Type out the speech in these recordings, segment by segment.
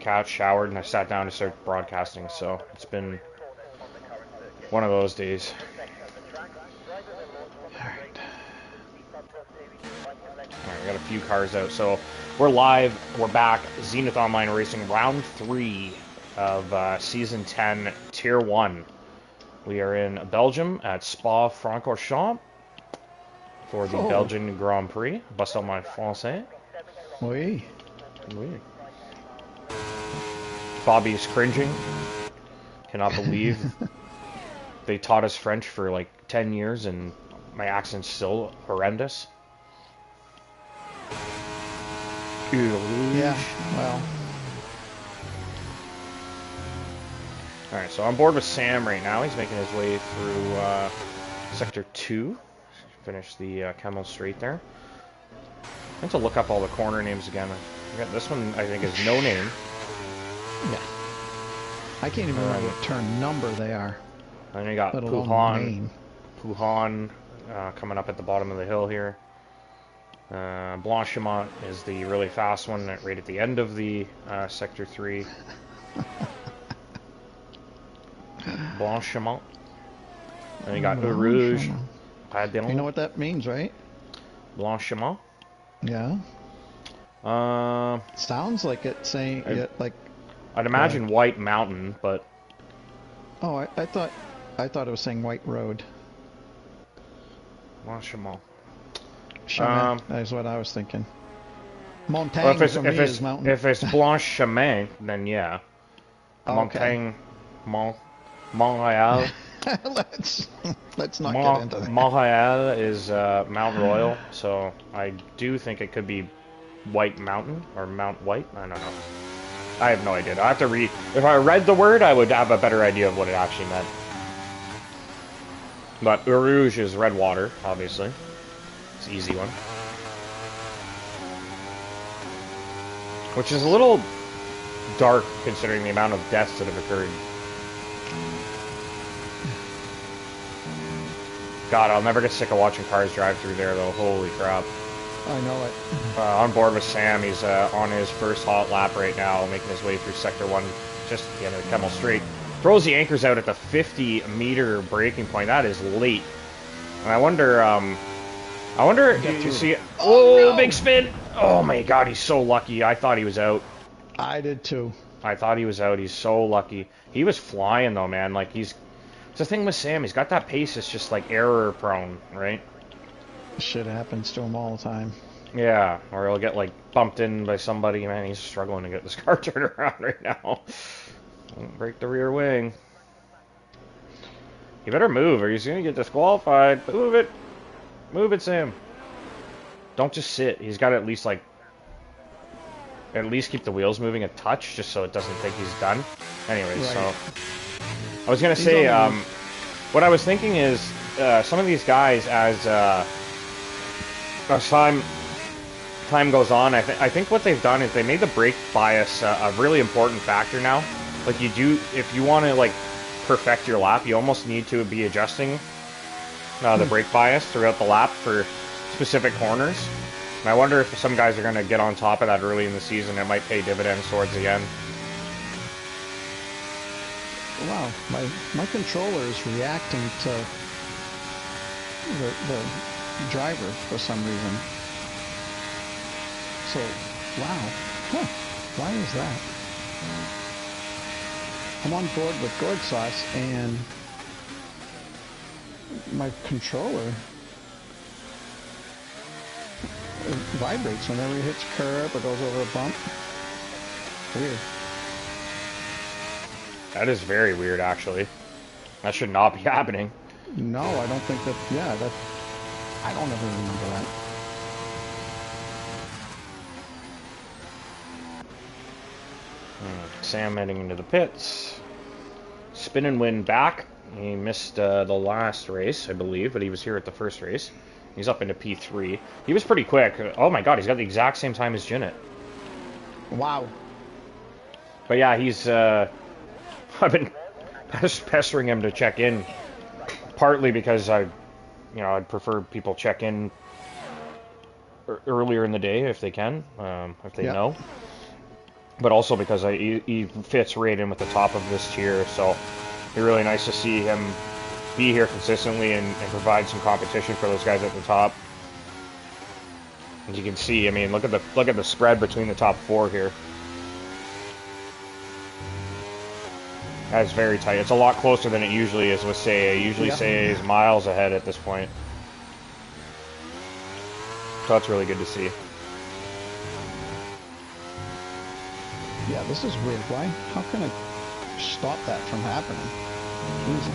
couch, showered, and I sat down to start broadcasting. So it's been one of those days. Alright. Alright, we got a few cars out. So we're live. We're back. Zenith Online Racing, round 3 of Season 10, Tier 1. We are in Belgium at Spa-Francorchamps for the Belgian Grand Prix. Bust out my français. Oui. Oui. Bobby's cringing. Cannot believe they taught us French for like 10 years and my accent's still horrendous. Yeah, well. Alright, so I'm board with Sam right now. He's making his way through Sector 2. Finish the Camel Straight there. I need to look up all the corner names again. This one, I think, is no name. Yeah. I can't even remember what turn number they are. And you got Puhan coming up at the bottom of the hill here. Blanchimont is the really fast one right at the end of the Sector 3. Blanchimont. And you got Eau Rouge. You know what that means, right? Blanchiment. Yeah. Sounds like it's saying like. I'd imagine White Mountain, but. Oh, I thought it was saying White Road. Blanchiment. That's what I was thinking. Montagne for me is mountain. If it's Blanchiment, then yeah. Montagne, Montreal. let's not get into that. Montreal is Mount Royal, so I do think it could be White Mountain or Mount White. I don't know. I have no idea. I have to read. If I read the word, I would have a better idea of what it actually meant. But Eau Rouge is red water, obviously. It's an easy one. Which is a little dark considering the amount of deaths that have occurred. God, I'll never get sick of watching cars drive through there, though. Holy crap. I know it. On board with Sam. He's on his first hot lap right now, making his way through Sector 1, just at the end of the Camel Straight. Throws the anchors out at the 50-meter braking point. That is late. And I wonder, you see... Oh, no. Big spin! Oh my God, he's so lucky. I thought he was out. I did too. I thought he was out. He's so lucky. He was flying, though, man. Like, it's the thing with Sam. He's got that pace. It's just, like, error-prone, right? Shit happens to him all the time. Yeah, or he'll get, like, bumped in by somebody. Man, he's struggling to get this car turned around right now. Don't break the rear wing. You better move, or he's going to get disqualified. Move it. Move it, Sam. Don't just sit. He's got to at least, like, keep the wheels moving a touch, just so it doesn't think he's done. Anyways, right. So... I was going to say, what I was thinking is, some of these guys, as time goes on, I think what they've done is they made the brake bias a really important factor now. Like, if you want to, like, perfect your lap, you almost need to be adjusting the brake bias throughout the lap for specific corners. And I wonder if some guys are going to get on top of that early in the season. It might pay dividends towards the end. Wow, my controller is reacting to the driver for some reason. So, wow. Huh. Why is that? I'm on board with Gourd Sauce, and my controller vibrates whenever it hits a curb or goes over a bump. Weird. That is very weird, actually. That should not be happening. No, I don't think that... Yeah, that... I don't ever remember that. Sam heading into the pits. Spin and win back. He missed the last race, I believe, but he was here at the first race. He's up into P3. He was pretty quick. Oh my God, he's got the exact same time as Jinnit. Wow. But yeah, he's... I've been pestering him to check in, partly because I'd prefer people check in earlier in the day if they can, if they know. but also because he fits right in with the top of this tier. So it'd be really nice to see him be here consistently and provide some competition for those guys at the top. As you can see, I mean, look at the spread between the top 4 here. That's very tight. It's a lot closer than it usually is with Seiya. Usually Seiya is miles ahead at this point. So that's really good to see. Yeah, this is weird. Why? How can I stop that from happening? Easy.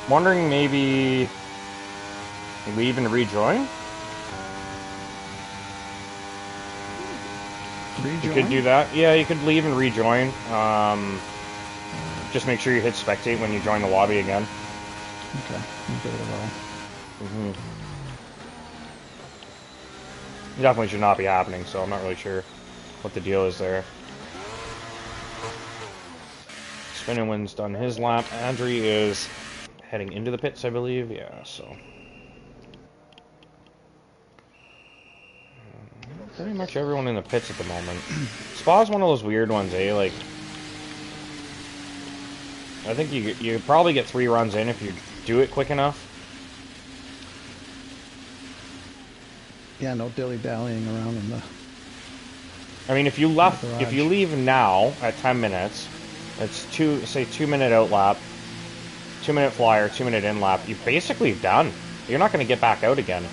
Wondering maybe leave and rejoin? Rejoin? You could do that. Yeah, you could leave and rejoin. Just make sure you hit spectate when you join the lobby again. Okay, I'll give it a whirl. It definitely should not be happening, so I'm not really sure what the deal is there. Spinnowin's done his lap. Andri is heading into the pits, I believe. Yeah, so. Pretty much everyone in the pits at the moment. Spa's one of those weird ones, eh? Like, I think you probably get 3 runs in if you do it quick enough. Yeah, no dilly-dallying around in the... I mean, if you leave now at 10 minutes, it's 2-minute out lap, 2-minute flyer, 2-minute in lap. You're basically done. You're not going to get back out again.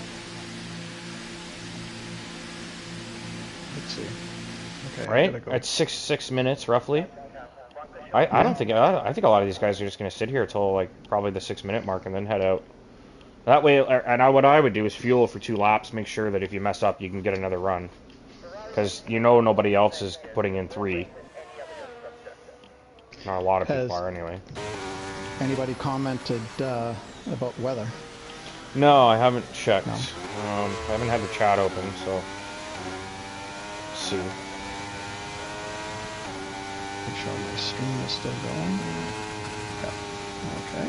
Let's see. Okay, right? It's 6 minutes roughly. I don't think I think a lot of these guys are just going to sit here till like probably the 6-minute mark and then head out. That way, what I would do is fuel for 2 laps. Make sure that if you mess up, you can get another run, because you know nobody else is putting in 3. Not a lot of people are anyway. Anybody commented about weather? No, I haven't checked. No. I haven't had the chat open, so let's see. Make sure my stream is still going. Yeah. Okay.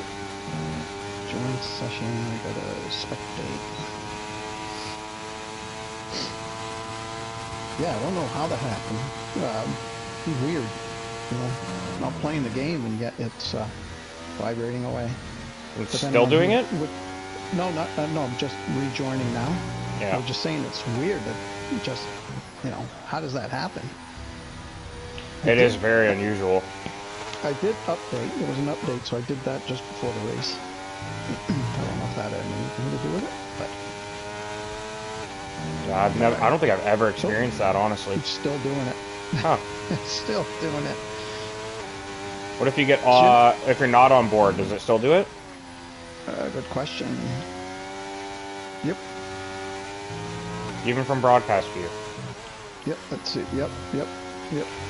Join session. I gotta spectate. Yeah, I don't know how that happened. Weird. You know, not playing the game and yet it's vibrating away. It's still doing it? No, I'm just rejoining now. Yeah. I was just saying it's weird that just, you know, how does that happen? It is very unusual. I did update. There was an update, so I did that just before the race. I don't know if that had anything to do with it, but... Yeah, I don't think I've ever experienced that, honestly. It's still doing it. Huh. It's still doing it. What if you get if you're not on board? Does it still do it? Good question. Yep. Even from broadcast view. Yep. That's it. Yep.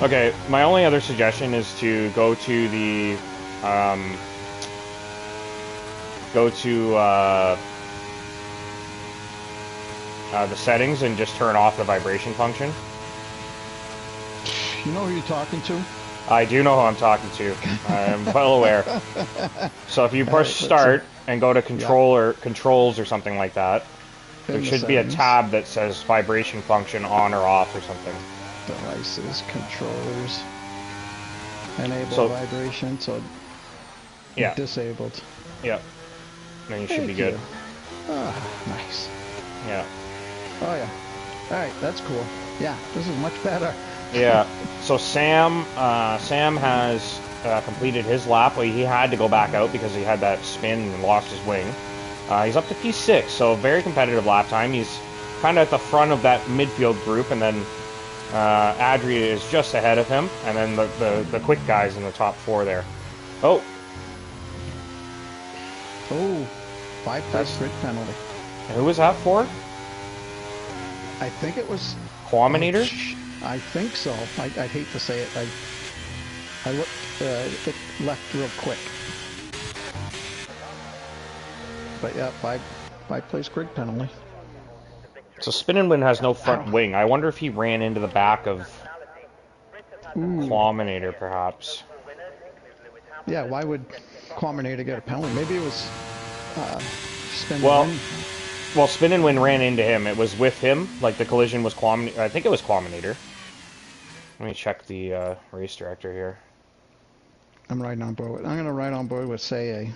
Okay. My only other suggestion is to go to the the settings and just turn off the vibration function. You know who you're talking to? I do know who I'm talking to. I'm well aware. So if you push start and go to controls or something like that, there should be a tab that says vibration function on or off or something. Devices, controllers, enable vibration, so disabled. Yep. Then you should be good. Ah, nice. Yeah. Oh yeah. Alright, that's cool. Yeah, this is much better. Yeah. So Sam has completed his lap. Well, he had to go back out because he had that spin and lost his wing. He's up to P6, so very competitive lap time. He's kind of at the front of that midfield group, and then Adria is just ahead of him, and then the quick guys in the top 4 there. Oh, 5+ grid penalty. And who was that for? I think it was Quaminator? I think so. I'd hate to say it. I looked. It left real quick. But yeah, 5-place grid penalty. So Spinning has no front wing. I wonder if he ran into the back of Quaminator, perhaps. Yeah, why would Quaminator get a penalty? Maybe it was Spin Well, and Win. Well, Spinning ran into him. It was with him. Like, the collision was Quaminator. I think it was Quaminator. Let me check the race director here. I'm going to ride on board with Say.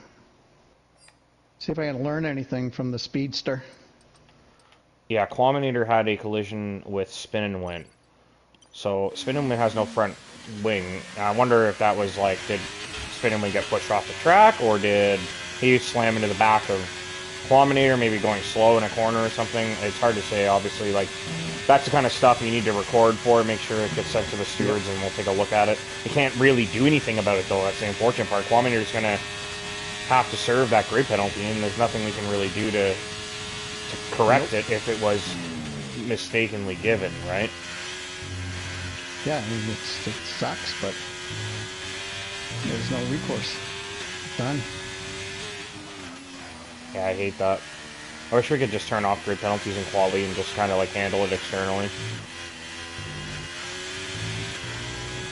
See if I can learn anything from the Speedster. Yeah, Quaminator had a collision with Spinning Win. So Spinning Win has no front wing. I wonder if that was like, did Spinning Win get pushed off the track, or did he slam into the back of Quaminator, maybe going slow in a corner or something? It's hard to say, obviously. Like, that's the kind of stuff you need to record for, make sure it gets sent to the stewards, and we'll take a look at it. You can't really do anything about it, though. That's the unfortunate part. Quaminator's going to have to serve that grid penalty, and there's nothing we can really do to correct it if it was mistakenly given, right? Yeah, I mean, it sucks, but there's no recourse. Done. Yeah, I hate that. I wish we could just turn off grid penalties in quality and just kind of like handle it externally.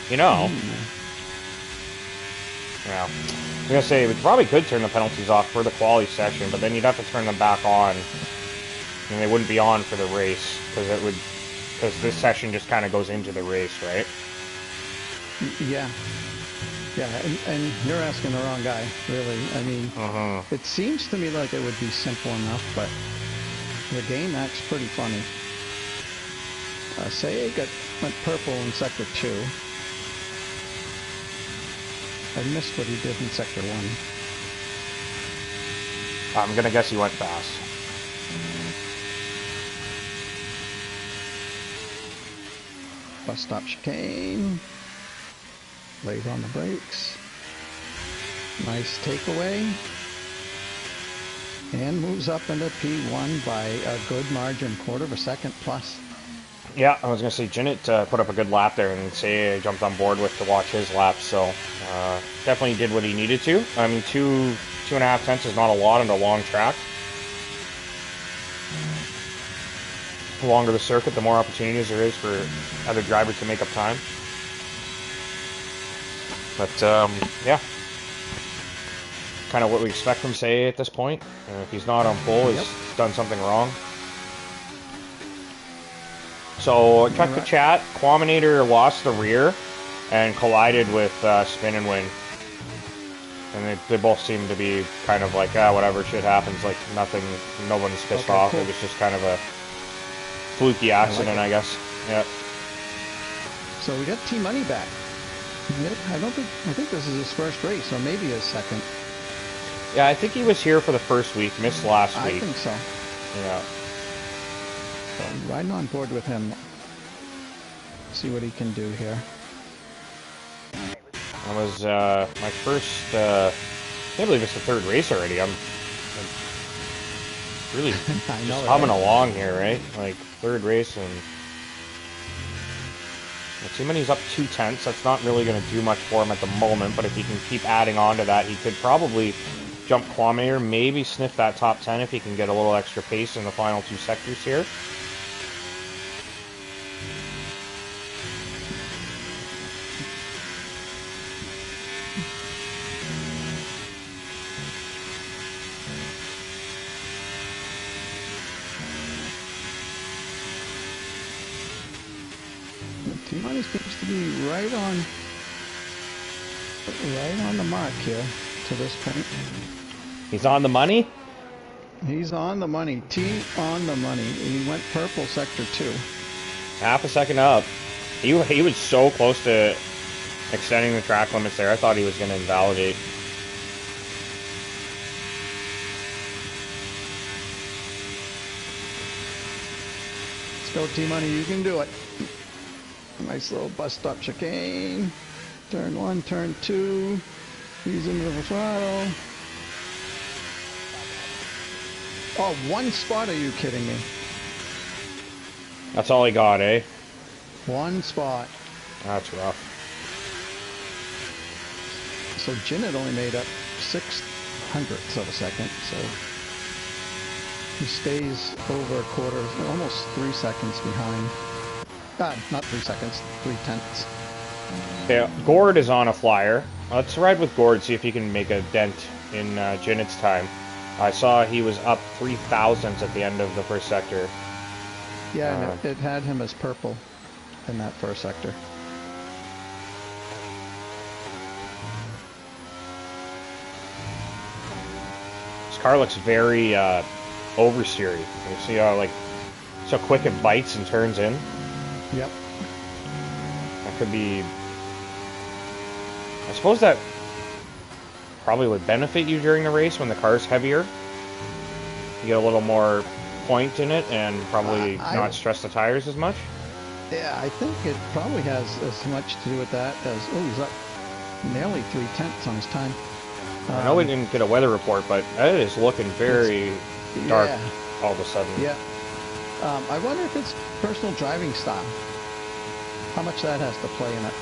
You know. Yeah. I'm gonna say we probably could turn the penalties off for the quality session, but then you'd have to turn them back on, and they wouldn't be on for the race because this session just kind of goes into the race, right? Yeah. Yeah, and you're asking the wrong guy, really. I mean, It seems to me like it would be simple enough, but the game acts pretty funny. Say went purple in Sector 2. I missed what he did in Sector 1. I'm gonna guess he went fast. Bus stop chicane. Lays on the brakes. Nice takeaway. And moves up into P1 by a good margin, quarter of a second plus. Yeah, I was going to say, Jinnit put up a good lap there, and Say jumped on board with to watch his lap, so definitely did what he needed to. I mean, 2.5 tenths is not a lot on a long track. The longer the circuit, the more opportunities there is for other drivers to make up time. But, yeah. Kind of what we expect from Say at this point. If he's not on pole, he's done something wrong. So, check the chat. Quaminator lost the rear and collided with Spin and Win. And they both seem to be kind of like, whatever, shit happens. Like, nothing, no one's pissed off. Cool. It was just kind of a fluky accident, I guess. Yeah. So we got T-Money back. I think this is his first race, or maybe his second. Yeah, I think he was here for the first week, missed last week. I think so. Yeah. So I'm riding on board with him. See what he can do here. That was my first, I can't believe it's the third race already. I'm really just humming along here, right? Like, third race, and T-Money's up 2 tenths. That's not really going to do much for him at the moment, but if he can keep adding on to that, he could probably jump Quaminator, maybe sniff that top 10 if he can get a little extra pace in the final 2 sectors here. T-Money seems to be right on the mark here to this point. He's on the money? He's on the money. T on the money. He went purple sector 2. Half a second up. He was so close to extending the track limits there. I thought he was going to invalidate. Let's go, T-Money. You can do it. Nice little bus stop chicane. Turn 1, turn 2. He's into the throttle. Oh, 1 spot? Are you kidding me? That's all he got, eh? 1 spot. That's rough. So Jinnit only made up 0.06 of a second, so He stays over a quarter, almost 3 seconds behind. Not 3 seconds, 3/10. Yeah, Gord is on a flyer. Let's ride with Gord, see if he can make a dent in Jinnit's time. I saw he was up 3 thousandths at the end of the first sector. Yeah, and it had him as purple in that first sector. This car looks very oversteery. You see how so quick it bites and turns in? Yep. That could be... I suppose that probably would benefit you during the race when the car's heavier. You get a little more point in it and probably not stress the tires as much. Yeah, I think it probably has as much to do with that as... Oh, he's up nearly 3/10 on his time. I know we didn't get a weather report, but it is looking very dark all of a sudden. Yeah. I wonder if it's personal driving style. How much that has to play in it.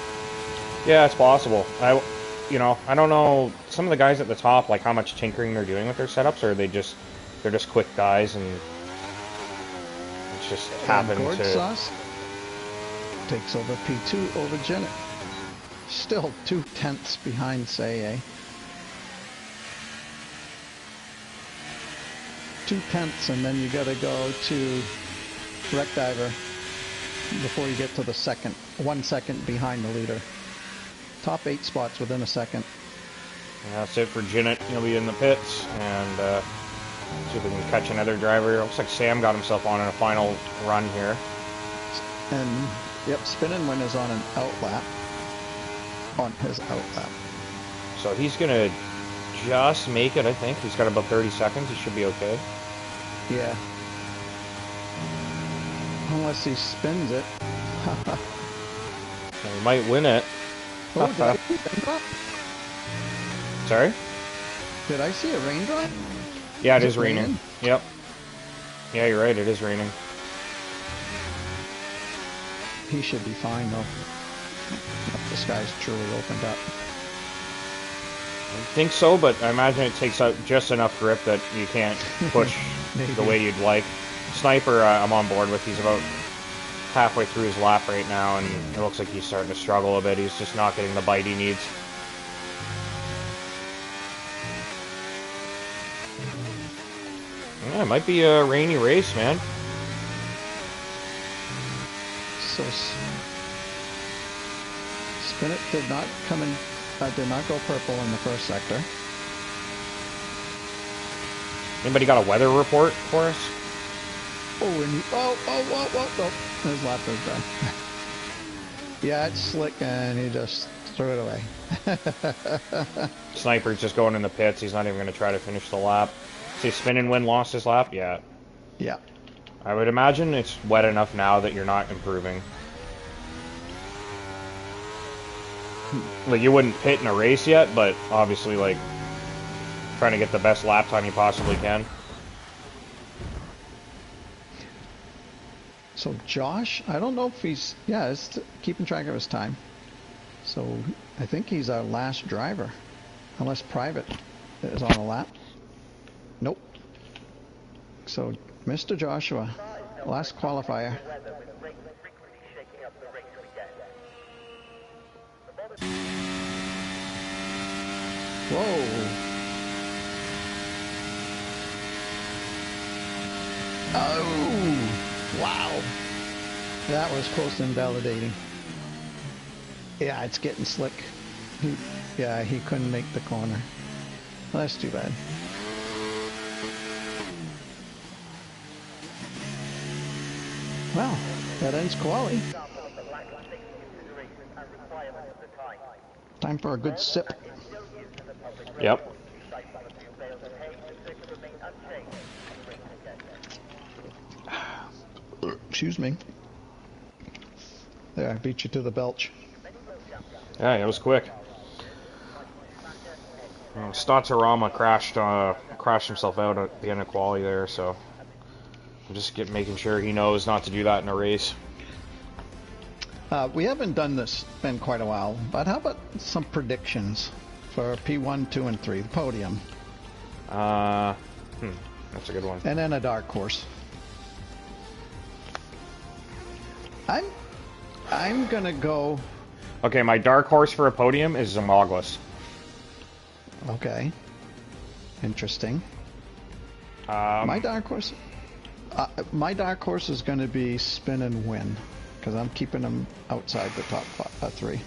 Yeah, it's possible. I don't know some of the guys at the top, like how much tinkering they're doing with their setups, or they're just quick guys and it's just happened Gord to. Sauce takes over P2 over Janet. Still 2/10 behind Saye. 2/10, and then you got to go to Wreck Diver before you get to the second. 1 second behind the leader. Top 8 spots within a second. Yeah, that's it for Jinnit. He'll be in the pits and see if we can catch another driver. Looks like Sam got himself on in a final run here. And yep, Spinning Win is on an outlap. On his outlap. So he's gonna just make it, I think. He's got about 30 seconds. He should be okay. Yeah. Unless he spins it. He might win it. Oh, did I see a raindrop? Sorry? Did I see a raindrop? Yeah, it is raining. Yep. Yeah, you're right. It is raining. He should be fine, though. The sky's truly opened up. I think so, but I imagine it takes out just enough grip that you can't push the way you'd like. Sniper, I'm on board with. He's about halfway through his lap right now, and it looks like he's starting to struggle a bit. He's just not getting the bite he needs. Yeah, it might be a rainy race, man. So Spin It did not come in, did not go purple in the first sector. Anybody got a weather report for us? Oh, and oh, his lap is done. Yeah, it's slick, and he just threw it away. Sniper's just going in the pits. He's not even going to try to finish the lap. See, Spinning Win lost his lap? Yeah. Yeah. I would imagine it's wet enough now that you're not improving. Like, you wouldn't pit in a race yet, but obviously, like, trying to get the best lap time you possibly can. So Josh, I don't know if he's, he's keeping track of his time. So I think he's our last driver, unless Private is on a lap. Nope. So Mr. Joshua, last qualifier. Whoa. Oh, wow. That was close to invalidating. Yeah, it's getting slick. He couldn't make the corner. Well, that's too bad. Well, that ends quali. Time for a good sip. Yep. Excuse me. There, I beat you to the belch. Yeah, it was quick. Statorama crashed himself out at the end of quali there, so I'm just making sure he knows not to do that in a race. We haven't done this in quite a while, but how about some predictions for P1, 2, and 3, the podium? That's a good one. And then a dark horse. I'm gonna go. Okay, my dark horse for a podium is Zamoglis. Okay. Interesting. My dark horse. My dark horse is going to be Spin and Win, because I'm keeping him outside the top 3.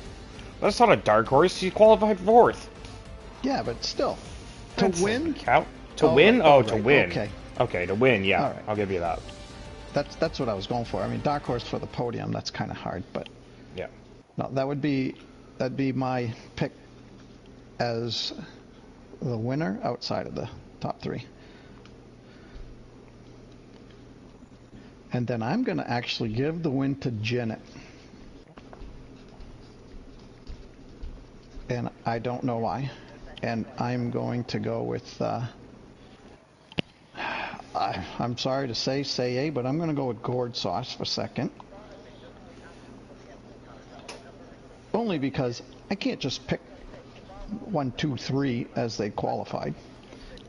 That's not a dark horse. He qualified 4th. Yeah, but still, to win. Count to win. Oh, to right. win. Okay. Okay, to win. Yeah, All right. I'll give you that. That's what I was going for. I mean, dark horse for the podium. That's kind of hard, but Yeah. no, that'd be my pick as the winner outside of the top 3. And then I'm going to actually give the win to Janet. And I don't know why. And I'm going to go with, I'm sorry to say A, but I'm going to go with gourd sauce for second. Only because I can't just pick 1, 2, 3 as they qualified.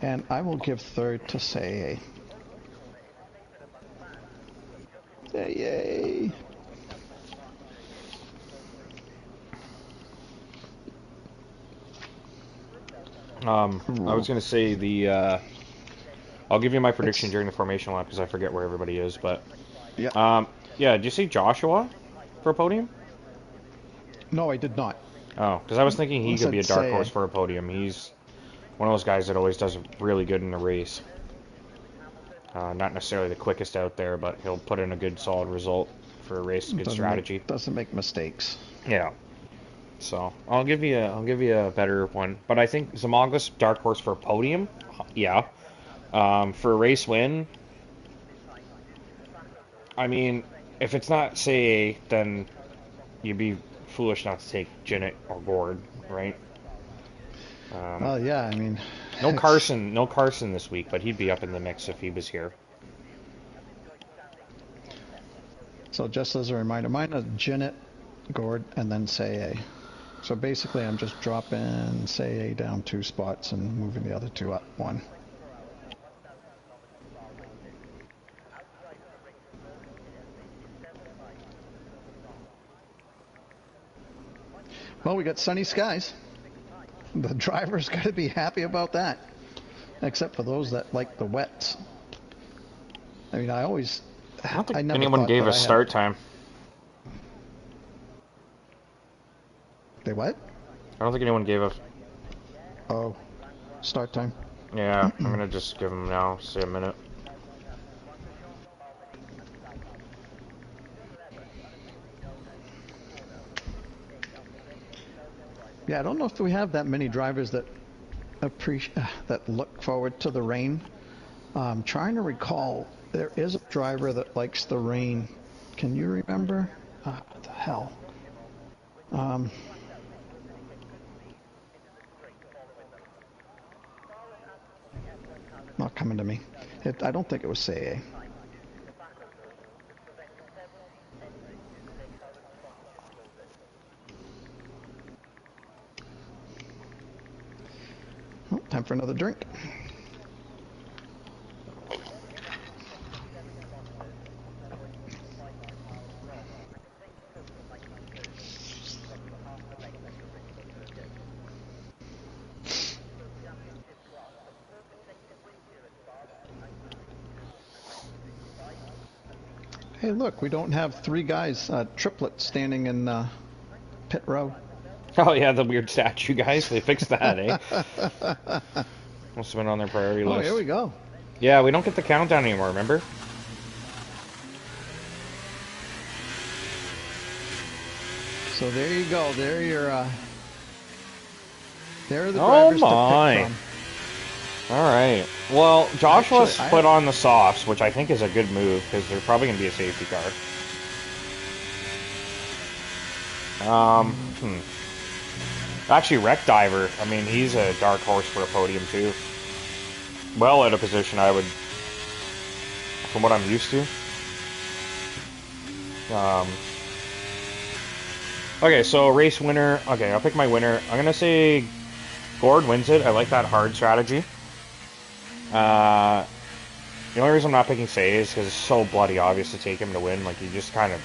And I will give third to say A. Yay! I was gonna say I'll give you my prediction during the formation lap because I forget where everybody is, but yeah. Yeah. Did you say Joshua for a podium? No, I did not. Oh, because I was thinking he could be a dark say horse for a podium. He's one of those guys that always does really good in the race. Not necessarily the quickest out there, but he'll put in a good, solid result for a race. Good strategy. Doesn't make mistakes. Yeah. So I'll give you a better one, but I think Zamoglis dark horse for a podium. Yeah. For a race win. I mean, if it's not say, then you'd be foolish not to take Janet or Gord, right? Yeah, I mean, no Carson this week, but he'd be up in the mix if he was here. So just as a reminder, mine is Janet, Gord, and then Say A. So basically, I'm just dropping Say A down 2 spots and moving the other 2 up 1. Well, we got sunny skies. The driver's got to be happy about that. Except for those that like the wets. I mean, I don't think anyone gave us start time. They what? I don't think anyone gave us. Oh, start time. Yeah, I'm gonna just give them now. Say a minute. Yeah, I don't know if we have that many drivers that that look forward to the rain. I'm trying to recall. There is a driver that likes the rain. Can you remember? What the hell? Not coming to me. I don't think it was Say. Oh, time for another drink. Hey, look, we don't have 3 guys, triplets, standing in pit row. Oh yeah, the weird statue guys. They fixed that, eh? Must have been on their priority list. Oh, here we go. Yeah, we don't get the countdown anymore, remember? So there you go. There are the drivers to pick from. All right. Well, Joshua's put on the softs, which I think is a good move because they're probably going to be a safety car. Actually, Wreck Diver. I mean, he's a dark horse for a podium too. Well, at a position I would, from what I'm used to. Okay, so race winner. Okay, I'll pick my winner. I'm gonna say Gord wins it. I like that hard strategy. The only reason I'm not picking Say is because it's so bloody obvious to take him to win. Like, you just kind of...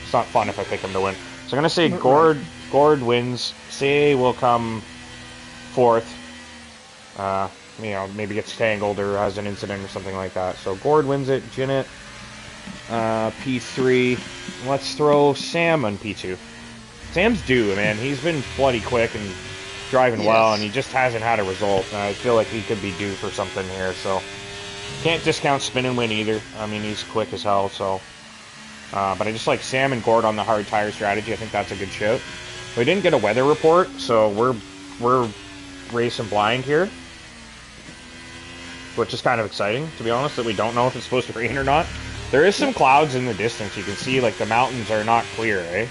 It's not fun if I pick him to win. So I'm going to say Right. Gord wins. Say will come fourth. You know, maybe gets tangled or has an incident or something like that. So Gord wins it. Jinnit, P3. Let's throw Sam on P2. Sam's due, man. He's been bloody quick and driving well, and Yes. he just hasn't had a result. I feel like he could be due for something here, so... Can't discount Spin and Win either. I mean, he's quick as hell, so... but I just like Sam and Gord on the hard tire strategy. I think that's a good shout. We didn't get a weather report, so we're racing blind here. Which is kind of exciting, to be honest, that we don't know if it's supposed to rain or not. There is some clouds in the distance. You can see, like, the mountains are not clear, eh?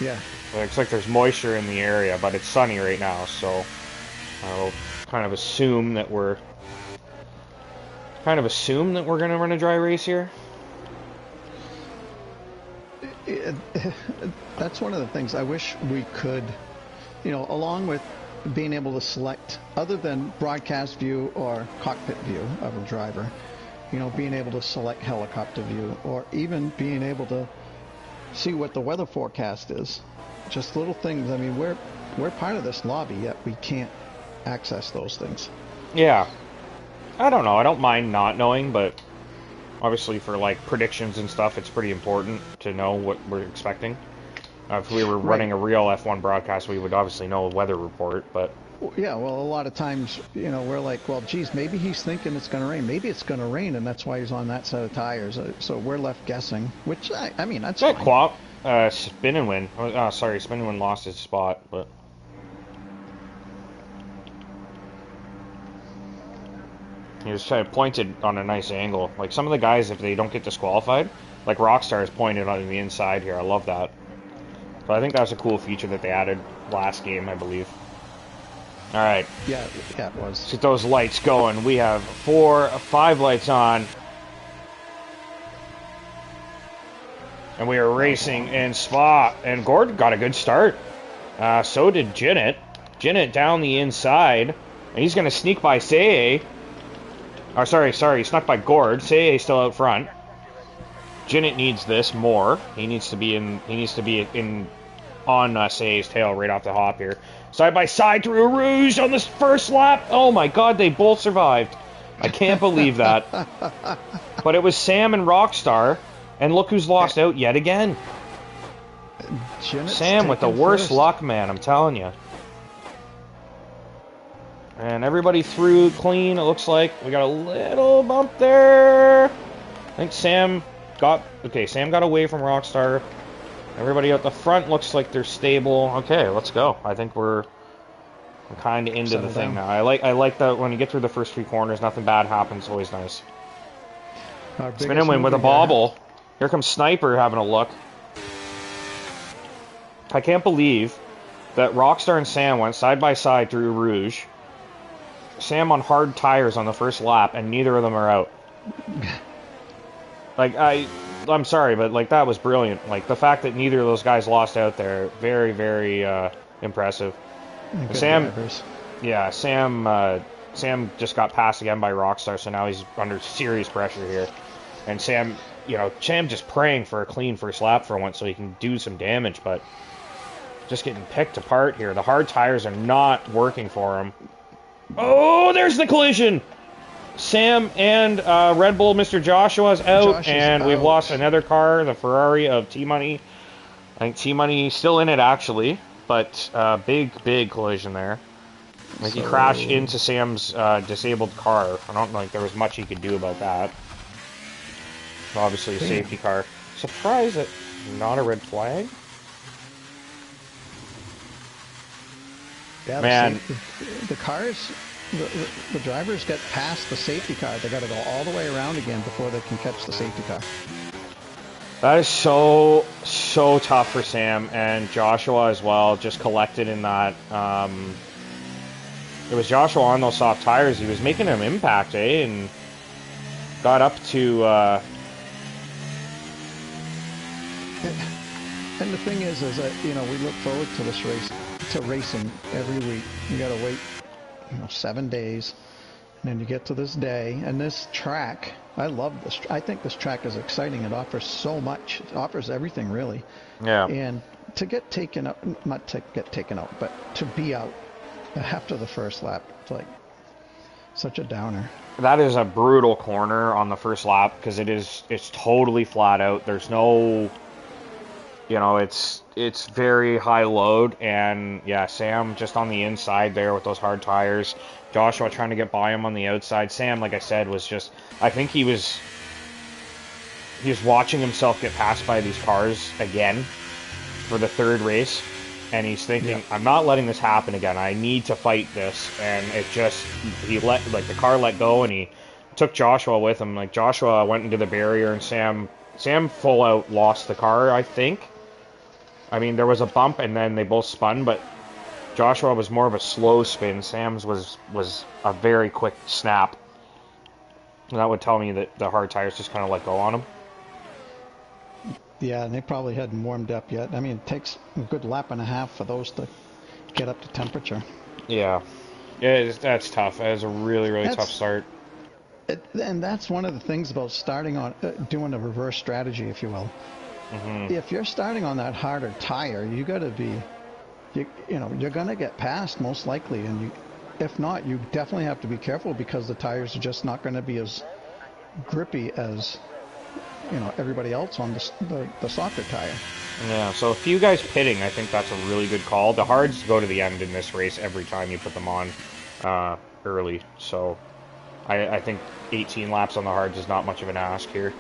Yeah. It looks like there's moisture in the area, but it's sunny right now, so I'll kind of assume that we're going to run a dry race here. That's one of the things I wish we could, you know, along with being able to select, other than broadcast view or cockpit view of a driver, you know, being able to select helicopter view, or even being able to see what the weather forecast is. Just little things. I mean, we're part of this lobby, yet we can't access those things. Yeah. I don't know. I don't mind not knowing, but obviously for, like, predictions and stuff, it's pretty important to know what we're expecting. If we were running a real F1 broadcast, we would obviously know a weather report, but... Yeah, well, a lot of times, you know, we're like, well, geez, maybe he's thinking it's going to rain. Maybe it's going to rain, and that's why he's on that set of tires. So we're left guessing, which, I mean, that's fine. Spin and Win. Sorry, Spin and Win lost his spot, but... He was trying to point it on a nice angle. Like, some of the guys, if they don't get disqualified, like Rockstar is pointed on the inside here. I love that. So I think that was a cool feature that they added last game, I believe. Alright. Yeah, it was. Let's get those lights going. We have 5 lights on. And we are racing in Spa. And Gord got a good start. So did Jinnit. Jinnit down the inside. And he's going to sneak by Seye. Oh, sorry, he snuck by Gord. Seye still out front. Jinnit needs this more. He needs to be on Seye's tail right off the hop here. Side by side through Rouge on this first lap. Oh my god, they both survived. I can't believe that. But it was Sam and Rockstar, and look who's lost out yet again. Sam with the worst luck, man, I'm telling you. And everybody through clean, it looks like. We got a little bump there. I think Sam got away from Rockstar. Everybody out the front looks like they're stable. Okay, let's go. I think we're kind of into the thing now. I like that when you get through the first 3 corners, nothing bad happens. Always nice. Spin and Win with a bobble. Here comes Sniper having a look. I can't believe that Rockstar and Sam went side by side through Rouge. Sam on hard tires on the first lap, and neither of them are out. Like, I'm sorry, but, like, that was brilliant. Like, the fact that neither of those guys lost out there, very, very impressive. Sam just got passed again by Rockstar, so now he's under serious pressure here. And Sam just praying for a clean first lap for once so he can do some damage, but just getting picked apart here. The hard tires are not working for him. Oh, there's the collision! Sam and Red Bull Mr. Joshua's out, and we've lost another car, the Ferrari of T-Money. I think T-Money still in it, actually, but big collision there. Like, he crashed into Sam's disabled car. I don't think there was much he could do about that. Obviously, a safety car. Surprised that not a red flag? Yeah, man. The cars... The drivers get past the safety car. They got to go all the way around again before they can catch the safety car. That is so tough for Sam and Joshua as well. Just collected in that. It was Joshua on those soft tires. He was making an impact, and got up to. And the thing is that we look forward to this race, to racing every week. You got to wait. 7 days, then you get to this day, and this track, I love this. I think this track is exciting. It offers so much. It offers everything, really. Yeah. And to get taken out, not to get taken out, but to be out after the first lap, it's like such a downer. That is a brutal corner on the first lap because it's totally flat out. There's no, it's very high load, and yeah, Sam just on the inside there with those hard tires. Joshua trying to get by him on the outside. Sam, like I said, was just, I think he was watching himself get passed by these cars again for the third race, and he's thinking, I'm not letting this happen again. I need to fight this, and the car let go, and he took Joshua with him. Like, Joshua went into the barrier, and Sam full out lost the car, I think. I mean, there was a bump, and then they both spun, but Joshua was more of a slow spin. Sam's was a very quick snap. And that would tell me that the hard tires just kind of let go on him. Yeah, and they probably hadn't warmed up yet. I mean, it takes a good lap and a half for those to get up to temperature. Yeah. That's tough. That is a really, really tough start. And that's one of the things about starting on, doing a reverse strategy, if you will. Mm-hmm. If you're starting on that harder tire, you got to be, you're going to get passed most likely. And if not, you definitely have to be careful because the tires are just not going to be as grippy as, everybody else on the softer tire. Yeah, so a few guys pitting, I think that's a really good call. The hards go to the end in this race every time you put them on early. So I think 18 laps on the hards is not much of an ask here.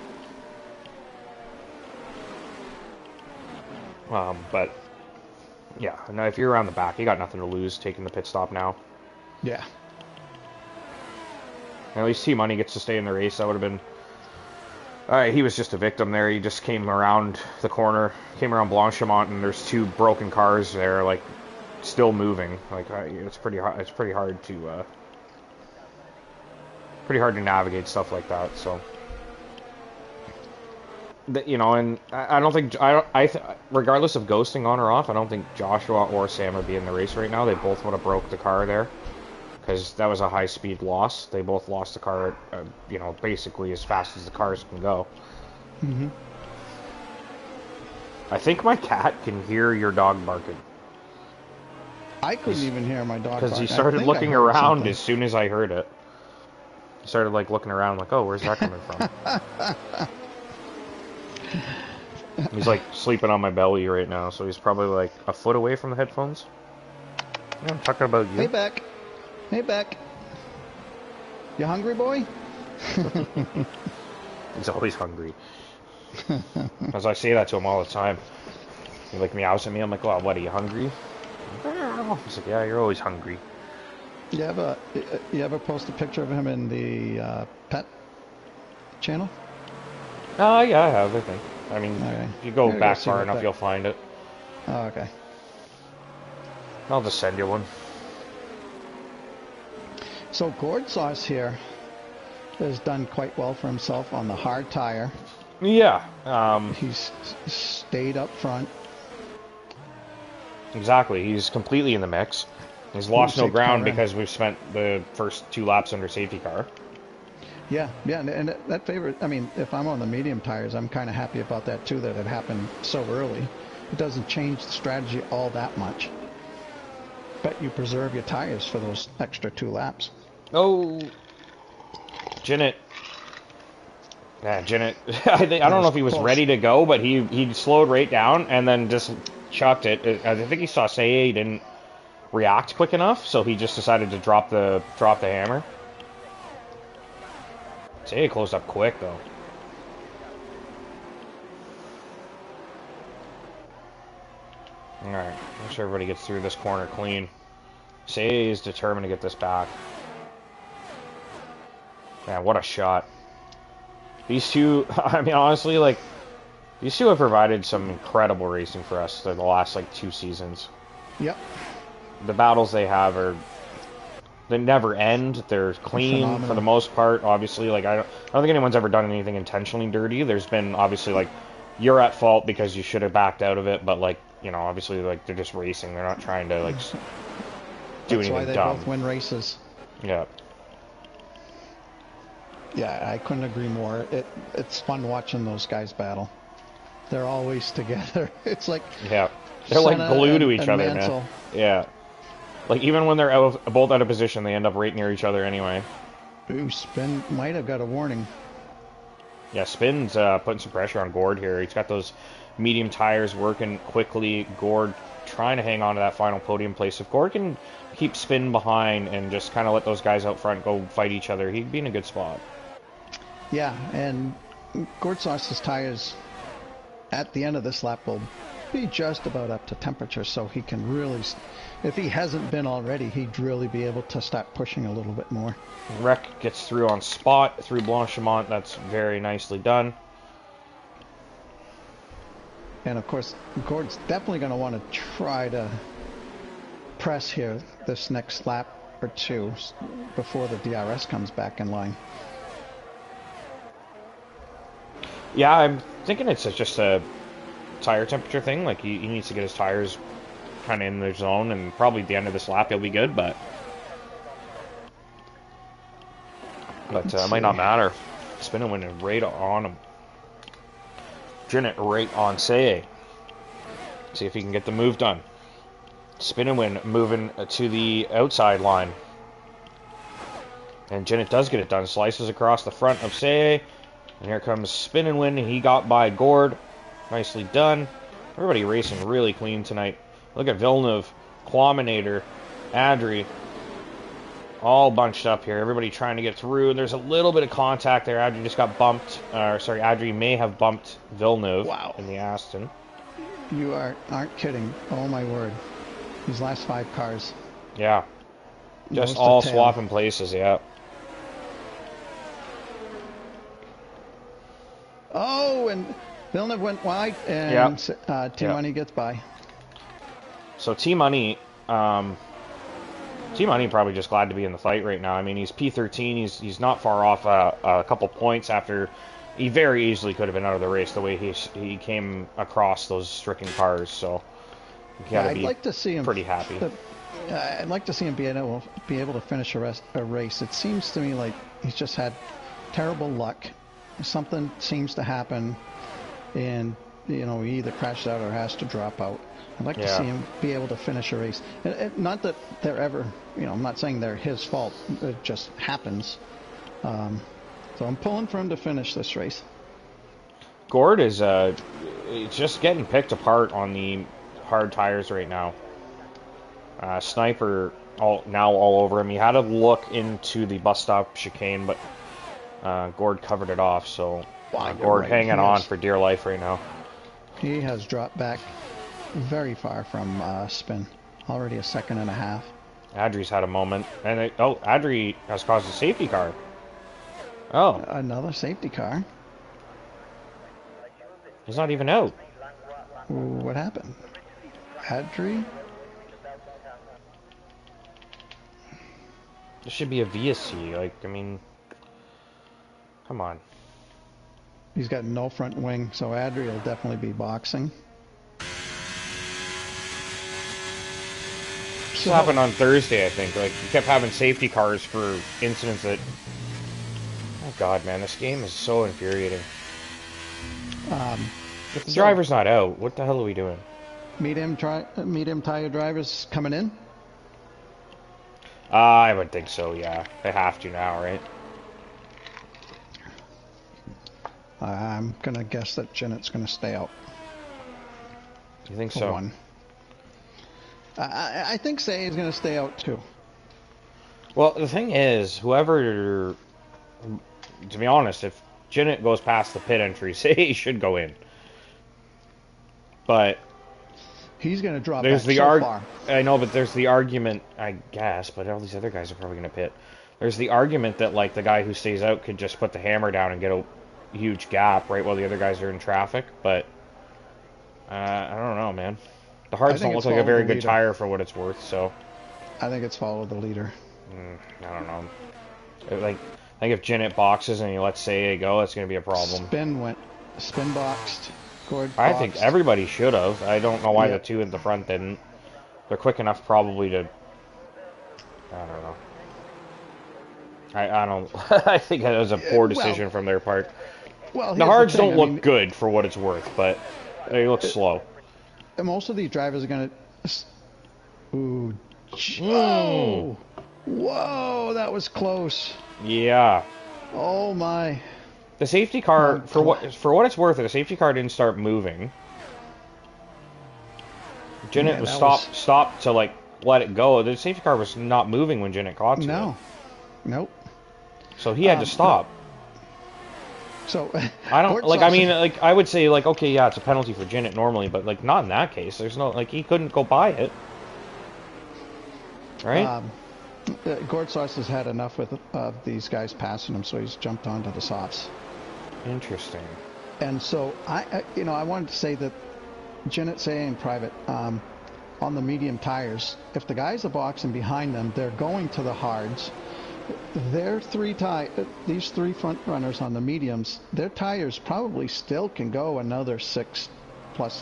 But yeah, now if you're around the back, you got nothing to lose taking the pit stop now. Yeah. At least T-Money gets to stay in the race. That would have been... he was just a victim there. He just came around the corner, came around Blanchimont, and there's two broken cars there, like, still moving. Like, it's pretty hard. It's pretty hard to navigate stuff like that. So, and I don't think regardless of ghosting on or off, I don't think Joshua or Sam would be in the race right now. They both would have broke the car there. Because that was a high-speed loss. They both lost the car, basically as fast as the cars can go. Mm-hmm. I think my cat can hear your dog barking. I couldn't even hear my dog barking. Because he started looking around as soon as I heard it. He started, looking around, oh, where's that coming from? He's, sleeping on my belly right now, so he's probably, a foot away from the headphones. Yeah, I'm talking about you. Hey, Beck. Hey, Beck. You hungry, boy? He's always hungry. As I say that to him all the time. He meows at me. I'm like, oh, what, are you hungry? He's like, yeah, you're always hungry. You ever post a picture of him in the pet channel? Yeah, I have, I think. I mean, okay. If you go back far enough, you'll find it. Oh, okay. I'll just send you one. So Gord Sauce here has done quite well for himself on the hard tire. Yeah. He's stayed up front. Exactly. He's completely in the mix. He's lost no ground because we've spent the first 2 laps under safety car. Yeah, and that favor. I mean, if I'm on the medium tires, I'm kind of happy about that too, that it happened so early. It doesn't change the strategy all that much. But you preserve your tires for those extra 2 laps. Oh, Jinnit. Yeah, Jinnit. I don't know if he was ready to go, but he slowed right down and then just chucked it. I think he saw Seye didn't react quick enough, so he just decided to drop the hammer. Seye closed up quick though. All right, make sure everybody gets through this corner clean. Seye is determined to get this back. Man, what a shot. These two, I mean, honestly, these two have provided some incredible racing for us the last, 2 seasons. Yep. The battles they have they never end. They're clean phenomenal for the most part, obviously. I don't think anyone's ever done anything intentionally dirty. There's been, obviously, you're at fault because you should have backed out of it, but, obviously, they're just racing. They're not trying to, do anything dumb. That's why they both win races. Yeah. Yeah, I couldn't agree more. It's fun watching those guys battle. They're always together. It's like Yeah. They're like Senna glue to each and other, man. Mansell. Yeah. Like, even when they're both out of position, they end up right near each other anyway. Ooh, Spin might have got a warning. Yeah, Spin's putting some pressure on Gord here. He's got those medium tires working quickly. Gord trying to hang on to that final podium place. If Gord can keep Spin behind and just kind of let those guys out front go fight each other, he'd be in a good spot. Yeah, and Gord's tires at the end of this lap will be just about up to temperature, so he can really, if he hasn't been already, he'd really be able to start pushing a little bit more. Wreck gets through on spot through Blanchimont. That's very nicely done. And of course, Gord's definitely going to want to try to press here this next lap or two before the DRS comes back in line. Yeah, I'm thinking it's just a tire temperature thing. Like, he needs to get his tires kind of in their zone, and probably at the end of this lap he'll be good, but it might not matter. Spinning winning right on him. Jinnit right on Say. See if he can get the move done. Spin and win moving to the outside line. And Jinnit does get it done. Slices across the front of Say. And here comes Spin and Win. He got by Gord. Nicely done. Everybody racing really clean tonight. Look at Villeneuve, Quaminator, Adri. All bunched up here. Everybody trying to get through. And there's a little bit of contact there. Adri just got bumped. Sorry, Adri may have bumped Villeneuve in the Aston. You aren't kidding. Oh my word. These last 5 cars. Yeah. Just all swapping places, yeah. Oh, and Villeneuve went wide, and T-Money gets by. So T-Money probably just glad to be in the fight right now. I mean, he's P13. He's not far off a couple points after he very easily could have been out of the race the way he came across those stricken cars. So you got to be like to see him pretty happy. I'd like to see him be able to finish a race. It seems to me like he's just had terrible luck. Something seems to happen, and he either crashes out or has to drop out. I'd like to see him be able to finish a race. And not that they're ever, I'm not saying they're his fault. It just happens. So I'm pulling for him to finish this race. Gord is just getting picked apart on the hard tires right now. Sniper all over him. He had to look into the bus stop chicane, but Gord covered it off. So Gord hanging on for dear life right now. He has dropped back very far from Spin. Already a second and a half. Adri's had a moment. And Adri has caused a safety car. Oh. Another safety car. He's not even out. What happened? Adri? This should be a VSC. Like, I mean, come on. He's got no front wing, so Adri will definitely be boxing. This happened on Thursday, I think. Like, he kept having safety cars for incidents that... Oh, God, man. This game is so infuriating. If the driver's not out, what the hell are we doing? Medium tire drivers coming in? I would think so, yeah. They have to now, right? I'm going to guess that Jinnit's going to stay out. You think so? One. I think Say is going to stay out too. Well, the thing is, whoever... To be honest, if Jinnit goes past the pit entry, Say should go in. But... He's going to drop there's back the far. I know, but there's the argument, I guess, but all these other guys are probably going to pit. There's the argument that, like, the guy who stays out could just put the hammer down and get a huge gap right while the other guys are in traffic, but I don't know, man. The hards don't look like a very good tire for what it's worth, so... I think it's follow the leader. I don't know. Like, I think if Jinnit boxes and he lets Say go, it's going to be a problem. Spin boxed. Gord I think everybody should have. I don't know why the two in the front didn't. They're quick enough probably to... I don't know. I don't. I think that was a poor decision from their part. Well, The here's the hards thing. don't look good for what it's worth, but they look slow. Most of these drivers are going to... Ooh. Oh! Whoa, that was close. Yeah. Oh, my. The safety car, for what it's worth, the safety car didn't start moving. Jinnit was stopped to, like, let it go. The safety car was not moving when Jinnit caught to it. Nope. So he had to stop. So I don't like. I mean, like I would say, like, okay, yeah, it's a penalty for Jinnit normally, but like not in that case. There's no like he couldn't go by it, right? Gord Sauce has had enough with these guys passing him, so he's jumped onto the softs. Interesting. And so I wanted to say that Jinnit say in private on the medium tires, if the guys are boxing behind them, they're going to the hards. These three front runners on the mediums, their tires probably still can go another 6+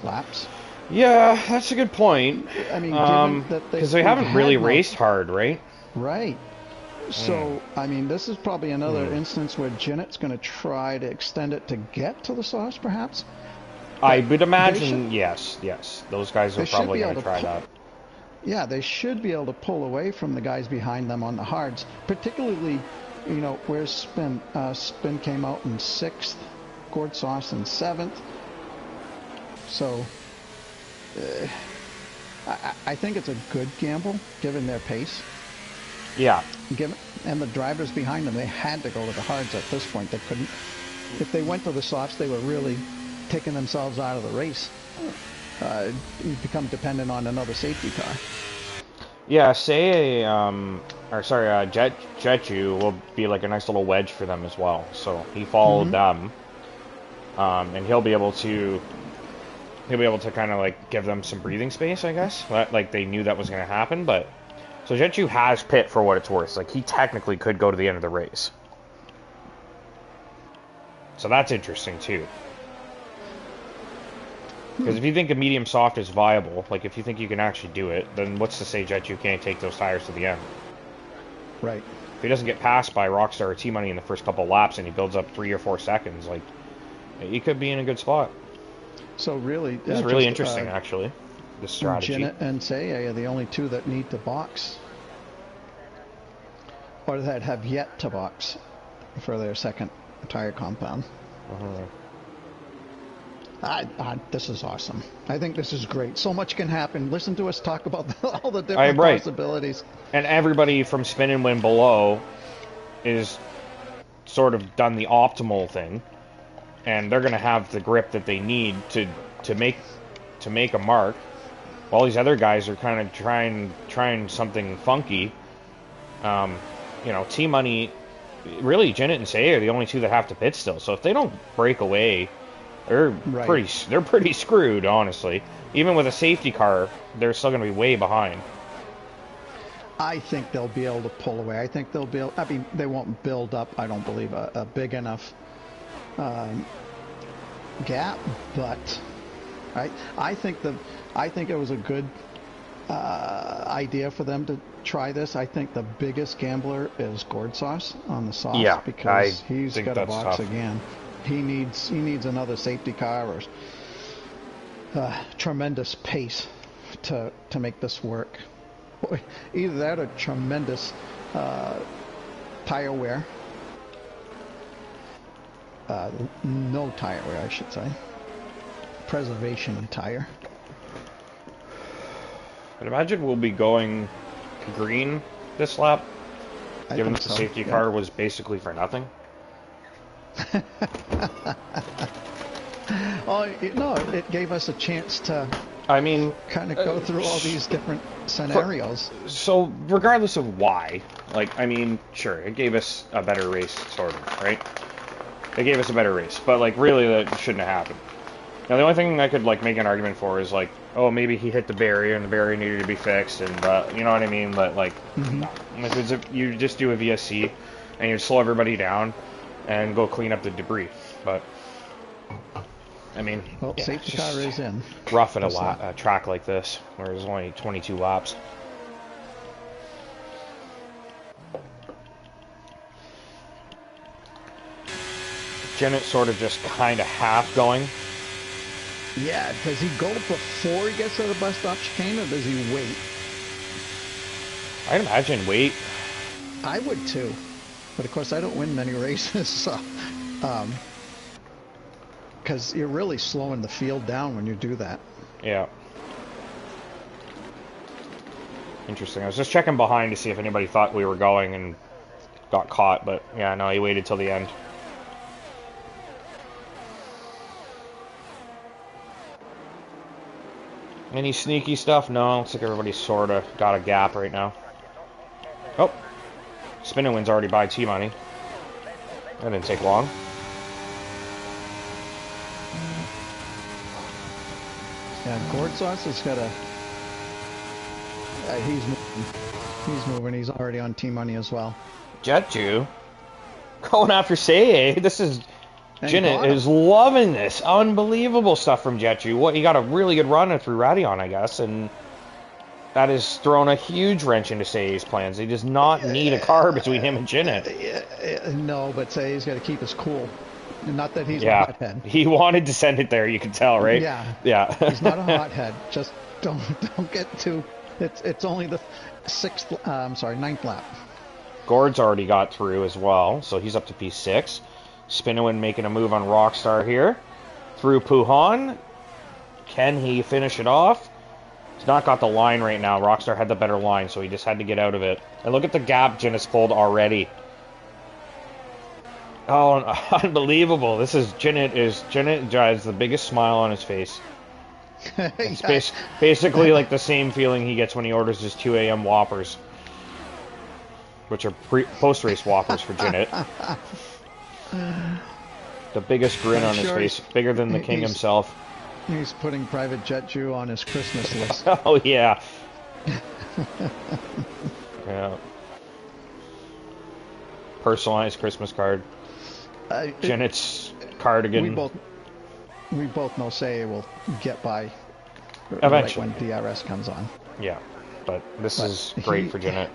laps. Yeah, that's a good point. I mean, given that because they haven't really raced hard, right? Right. So, I mean, this is probably another instance where Jinnit's going to try to extend it to get to the sauce, perhaps. I would imagine, yes. Those guys are probably going to try that. Yeah, they should be able to pull away from the guys behind them on the hards, particularly, where Spin came out in 6th, Gord Sauce in 7th. So, I think it's a good gamble, given their pace. Yeah. And the drivers behind them, they had to go to the hards at this point. They couldn't. If they went to the softs, they were really taking themselves out of the race. You become dependent on another safety car. Yeah, say Jetju will be like a nice little wedge for them as well. So he followed them, and he'll be able to kind of like give them some breathing space, I guess. Like they knew that was going to happen, but so Jetju has pit for what it's worth. Like he technically could go to the end of the race, so that's interesting too. Because if you think a medium soft is viable, like if you think you can actually do it, then what's to say Jetju can't take those tires to the end? Right. If he doesn't get passed by Rockstar or T-Money in the first couple laps and he builds up 3 or 4 seconds, like he could be in a good spot. So really, this is really interesting, actually. This strategy. Jinnit and Seiya are the only two that need to box, or that have yet to box for their second tire compound. This is awesome. I think this is great. So much can happen. Listen to us talk about all the different possibilities. And everybody from Spin and Win below is sort of done the optimal thing, and they're going to have the grip that they need to make a mark. While these other guys are kind of trying something funky. T-Money, really, Jinnit and Seiya are the only two that have to pit still. So if they don't break away, they're pretty screwed, honestly. Even with a safety car, they're still going to be way behind. I think they'll be able to pull away. I think they'll be able, I mean, they won't build up, I don't believe, a big enough gap, but I think it was a good idea for them to try this. I think the biggest gambler is Gord Sauce on the softs, because he's got to box again. He needs another safety car or tremendous pace to make this work. Either that or tremendous tire wear. No tire wear, I should say. Preservation of tire. I'd imagine we'll be going green this lap, given that the safety car was basically for nothing. It gave us a chance to kind of go through all these different scenarios. So regardless of why, sure, it gave us a better race, sort of, right? It gave us a better race, but really that shouldn't have happened. Now the only thing I could make an argument for is maybe he hit the barrier and the barrier needed to be fixed, and you know what I mean. But if you just do a VSC and you slow everybody down and go clean up the debris, but safety car is in. Rough at a track like this where there's only 22 laps. Jennett sort of just kind of half going. Yeah, does he go before he gets to the bus stop chicane, or does he wait? I'd imagine wait. I would too, but of course I don't win many races, so because you're really slowing the field down when you do that. Yeah. Interesting. I was just checking behind to see if anybody thought we were going and got caught, but yeah, no, he waited till the end. Any sneaky stuff? No, looks like everybody's sort of got a gap right now. Oh, Spin Win's already by T-Money. That didn't take long. Yeah, Gordsauce has got a... he's moving. He's moving. He's already on T-Money as well. Jetju going after Seiya. This is... Jennett is loving this. Unbelievable stuff from Jetju. What, he got a really good run through Radion, I guess, and that has thrown a huge wrench into Seiya's plans. He does not need a car between him and Jennett. No, but Seiya's got to keep his cool. Not that he's a hothead. He wanted to send it there, you can tell, right? Yeah. He's not a hothead. Just don't get too... It's only the ninth lap. Gord's already got through as well, so he's up to P6. Spinowin making a move on Rockstar here. Through Puhan. Can he finish it off? He's not got the line right now. Rockstar had the better line, so he just had to get out of it. And look at the gap Jennett's pulled already. Oh, unbelievable. This is Jennett has the biggest smile on his face. It's basically like the same feeling he gets when he orders his 2 a.m. Whoppers. Which are post-race Whoppers for Jennett. The biggest grin on his face, bigger than the king himself. He's putting Private Jetju on his Christmas list. Oh, yeah. Yeah. Personalized Christmas card. Jennett's cardigan. We both know Seiya will get by eventually when DRS comes on. Yeah, but this is great for Jennett.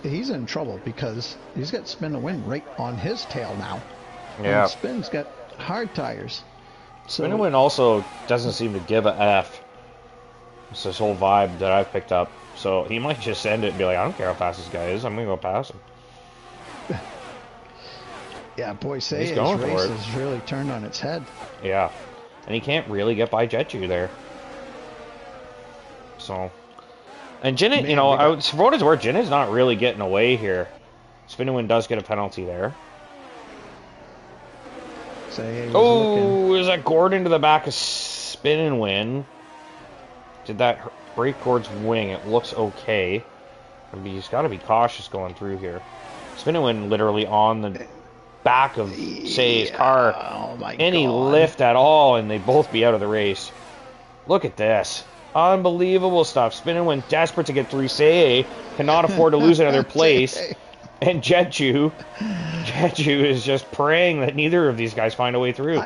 He's in trouble because he's got Spin to Win right on his tail now. Yeah. And Spin's got hard tires. Spin to Win also doesn't seem to give a F. It's this whole vibe that I've picked up. So he might just end it and be like, I don't care how fast this guy is, I'm going to go past him. Yeah, boy, Seiya's race has really turned on its head. Yeah. And he can't really get by Jetju there. So... And Jennett, you know, for what it's worth, Jennett's not really getting away here. Spinowin does get a penalty there. Oh, is that Gordon to the back of Spinowin? Did that break Gord's wing? It looks okay. He's got to be cautious going through here. Spinowin literally on the back of Seiya's car. Oh my Any God. lift at all, and they'd both be out of the race. Look at this. Unbelievable stuff. Spinowin desperate to get through Seiya, cannot afford to lose another place. And Jetju is just praying that neither of these guys find a way through.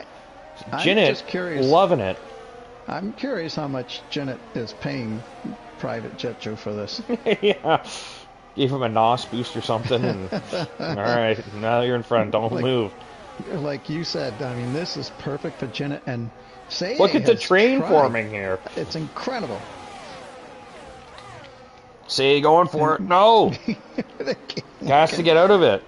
Jennett loving it. I'm curious how much Jennett is paying Private Jetju for this. Yeah. Gave him a NOS boost or something. And, all right, now you're in front. Don't move. Like you said, I mean, this is perfect for Jennett. And Seiya look at the train forming here. It's incredible. Seiya going for it. No. Has to get out of it.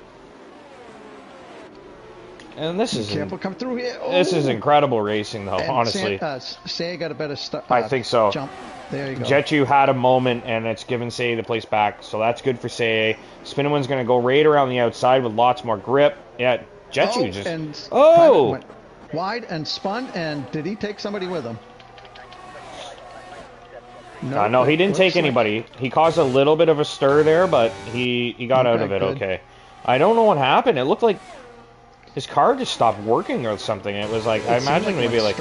And this is come through here. Oh. This is incredible racing, though. And honestly, Seiya got a better start. I think so. Jump. There you go. Jetju had a moment, and it's given Seiya the place back, so that's good for Seiya. Spinowin's going to go right around the outside with lots more grip. Yeah, Jetju went wide and spun, and did he take somebody with him? No, he didn't take anybody. He caused a little bit of a stir there, but he got out of it okay. I don't know what happened. It looked like his car just stopped working or something. It was like, I imagine maybe like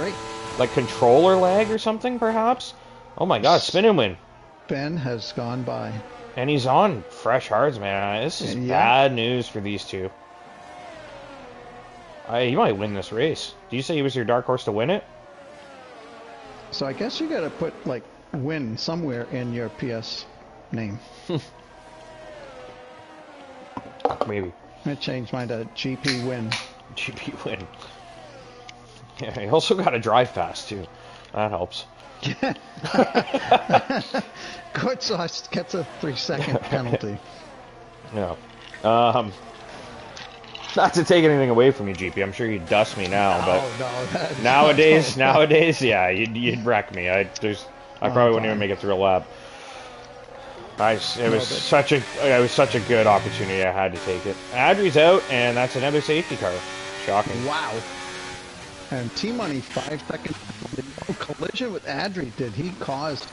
controller lag or something, perhaps. Oh my God, Spinowin. Ben has gone by. And he's on fresh hards, man. This is bad news for these two. He might win this race. Do you say he was your dark horse to win it? So I guess you got to put like win somewhere in your PS name. Maybe. I changed mine to GP win. GP win. Yeah, he also got to drive fast too. That helps. Good sauce gets a 3-second penalty. Yeah. Not to take anything away from you, GP. I'm sure you'd dust me now, but nowadays, yeah, you'd wreck me. I probably wouldn't even make it through a lap. It was such a good opportunity. I had to take it. Adri's out, and that's another safety car. Shocking. Wow. And T-Money 5 seconds. Collision with Adri. Did he cause?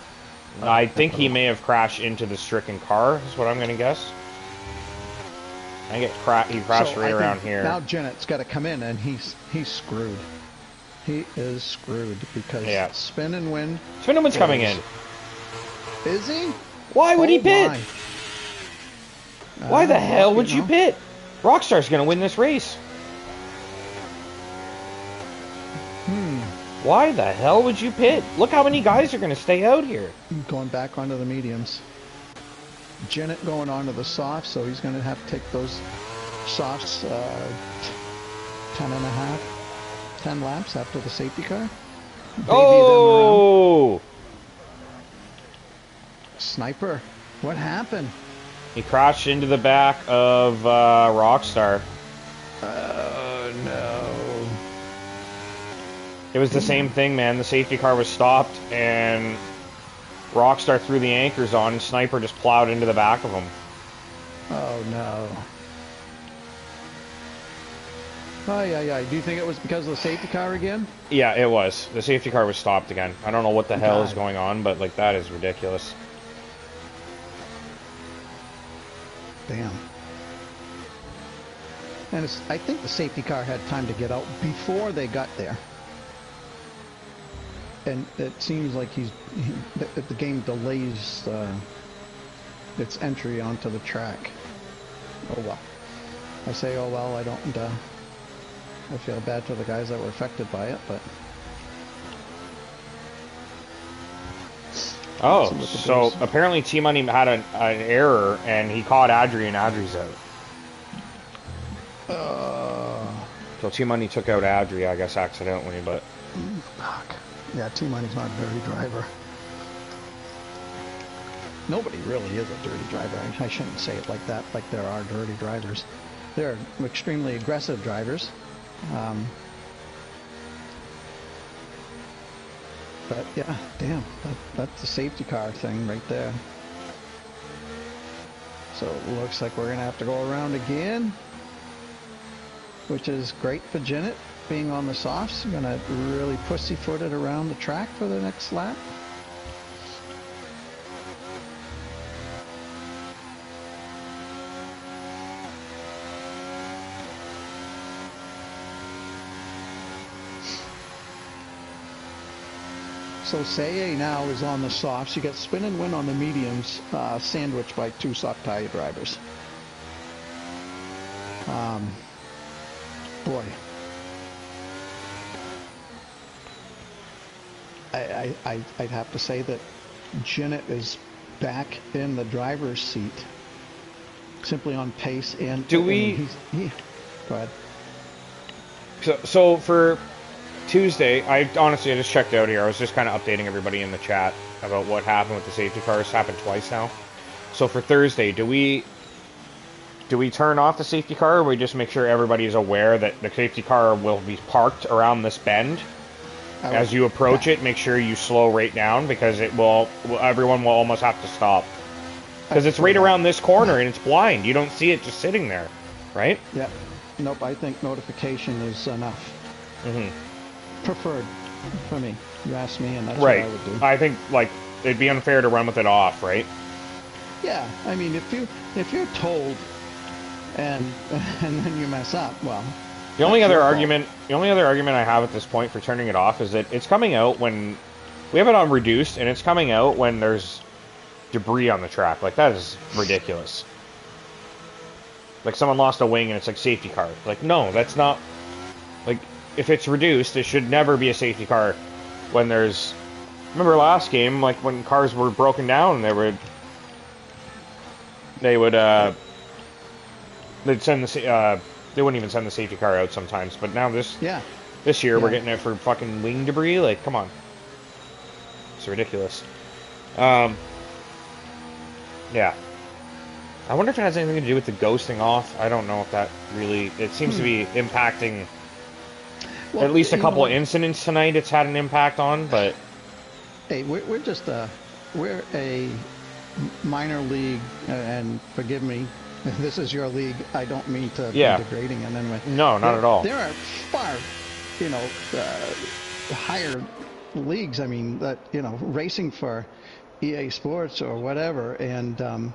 I think he may have crashed into the stricken car. Is what I'm going to guess. He crashed right around here. Now Janet's got to come in, and he's screwed. He is screwed because Spin and Win. Spin and Win's coming in. Is he? Why would he pit? Why the hell would you pit? Rockstar's going to win this race. Why the hell would you pit? Look how many guys are going to stay out here. Going back onto the mediums. Janet going on to the softs, so he's going to have to take those softs 10 laps after the safety car. Oh! Sniper, what happened? He crashed into the back of Rockstar. Oh, no. It was the same thing, man. The safety car was stopped, and Rockstar threw the anchors on, and Sniper just plowed into the back of him. Oh, no. Do you think it was because of the safety car again? Yeah, it was. The safety car was stopped again. I don't know what the hell is going on, but, like, that is ridiculous. Damn. And I think the safety car had time to get out before they got there. And it seems like the game delays its entry onto the track. Oh well. I say oh well, I don't, I feel bad for the guys that were affected by it, but... Oh, so apparently T-Money had an error, and he caught Adri, and Adri's out. So T-Money took out Adri, I guess, accidentally, but... Fuck. Yeah, T-Money's not a dirty driver. Nobody really is a dirty driver. I shouldn't say it like that, like there are dirty drivers. There are extremely aggressive drivers. But yeah, damn, that's the safety car thing right there. So it looks like we're going to have to go around again, which is great for Janet being on the softs. Going to really pussyfoot it around the track for the next lap. So Saye now is on the softs. You get Spin and Win on the mediums, sandwiched by two soft tire drivers. Boy. I'd have to say that Janet is back in the driver's seat, simply on pace. And do we? Go ahead. So for Tuesday, I just checked out here. I was just kind of updating everybody in the chat about what happened with the safety car. It's happened twice now. So for Thursday, do we turn off the safety car, or we just make sure everybody is aware that the safety car will be parked around this bend? As you approach it, make sure you slow right down, because everyone will almost have to stop. Because it's right around this corner and it's blind. You don't see it just sitting there, right? Yeah. Nope, I think notification is enough. Mm-hmm. Preferred for me. You asked me, and that's what I would do. I think, like, it'd be unfair to run with it off, right? Yeah, I mean, if you're told and then you mess up, well... The only other argument I have at this point for turning it off is that it's coming out when we have it on reduced, and it's coming out when there's debris on the track. Like, that is ridiculous. Like, someone lost a wing and it's like safety car. Like, no, that's not. Like, if it's reduced, it should never be a safety car when there's. Remember last game, like when cars were broken down, they'd send the they wouldn't even send the safety car out sometimes. But now this Yeah. year Yeah. we're getting it for fucking wing debris. Like, come on, it's ridiculous. Yeah. I wonder if it has anything to do with the ghosting off. I don't know if that really... It seems to be impacting Well, at least a you know couple of what? incidents tonight it's had an impact on, but... Hey, we're just we're a minor league, and forgive me, this is your league. I don't mean to be degrading in any way. No, not at all. There are far, you know, higher leagues. I mean, that, you know, racing for EA Sports or whatever, and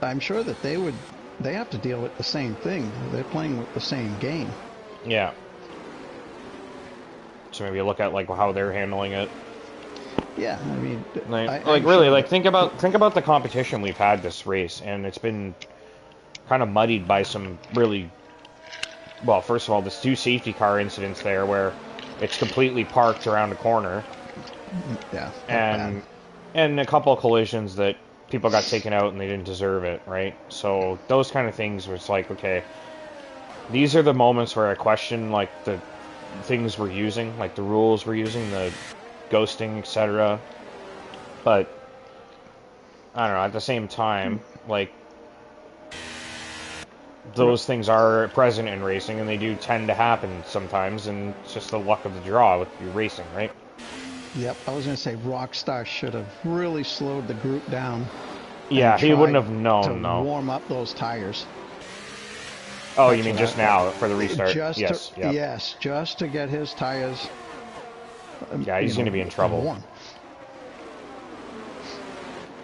I'm sure that they have to deal with the same thing. They're playing with the same game. Yeah. So maybe look at like how they're handling it. Yeah, I mean, like really, sure, like think about the competition we've had this race, and it's been kind of muddied by some really, well, first of all, there's 2 safety car incidents there where it's completely parked around a corner. Yeah. And a couple of collisions that people got taken out and they didn't deserve it, right? So those kind of things was like, okay, these are the moments where I question like the things we're using, like the rules we're using, the ghosting, etc. But I don't know, at the same time, like those things are present in racing and they do tend to happen sometimes, and it's just the luck of the draw with your racing, right? Yep, I was going to say Rockstar should have really slowed the group down. Yeah, he wouldn't have known, to warm up those tires. Oh, you mean just now for the restart? Yes, yes, just to get his tires. Yeah, he's going to be in trouble. Warm.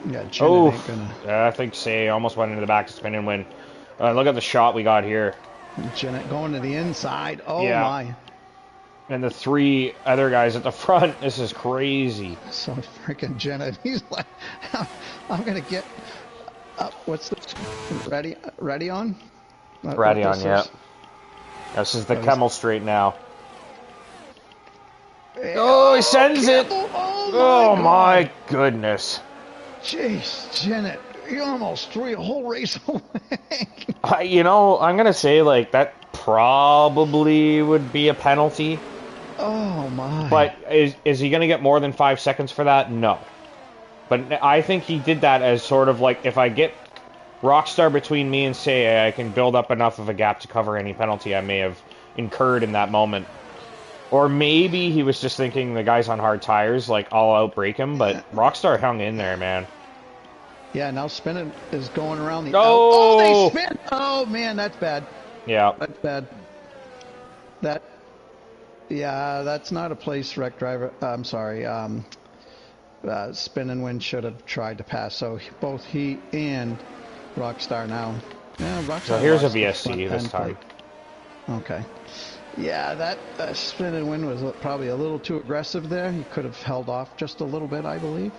Yeah, oh, I think Say almost went into the back to spin and win. Look at the shot we got here. Janet going to the inside. Oh my. And the 3 other guys at the front. This is crazy. So freaking Janet. He's like, I'm going to get up. What's the ready on? Ready on, yeah. This is the Kemmel straight now. Oh, he sends it. Oh my goodness. Jeez, Janet. You almost threw a whole race away. You know, I'm going to say, like, that probably would be a penalty. Oh, my. But is he going to get more than 5 seconds for that? No. But I think he did that as sort of like, if I get Rockstar between me and Say, I can build up enough of a gap to cover any penalty I may have incurred in that moment. Or maybe he was just thinking the guy's on hard tires, like, I'll outbrake him, but Rockstar hung in there, man. Yeah, now spinning is going around the... Oh, they spin! Oh, man, that's bad. Yeah. That's bad. Yeah, that's not a place Wreck Driver... I'm sorry. Spin and Win should have tried to pass. So both he and Rockstar now... Yeah, Rockstar so here's a VSC this time. Okay. Yeah, that Spin and Win was probably a little too aggressive there. He could have held off just a little bit, I believe.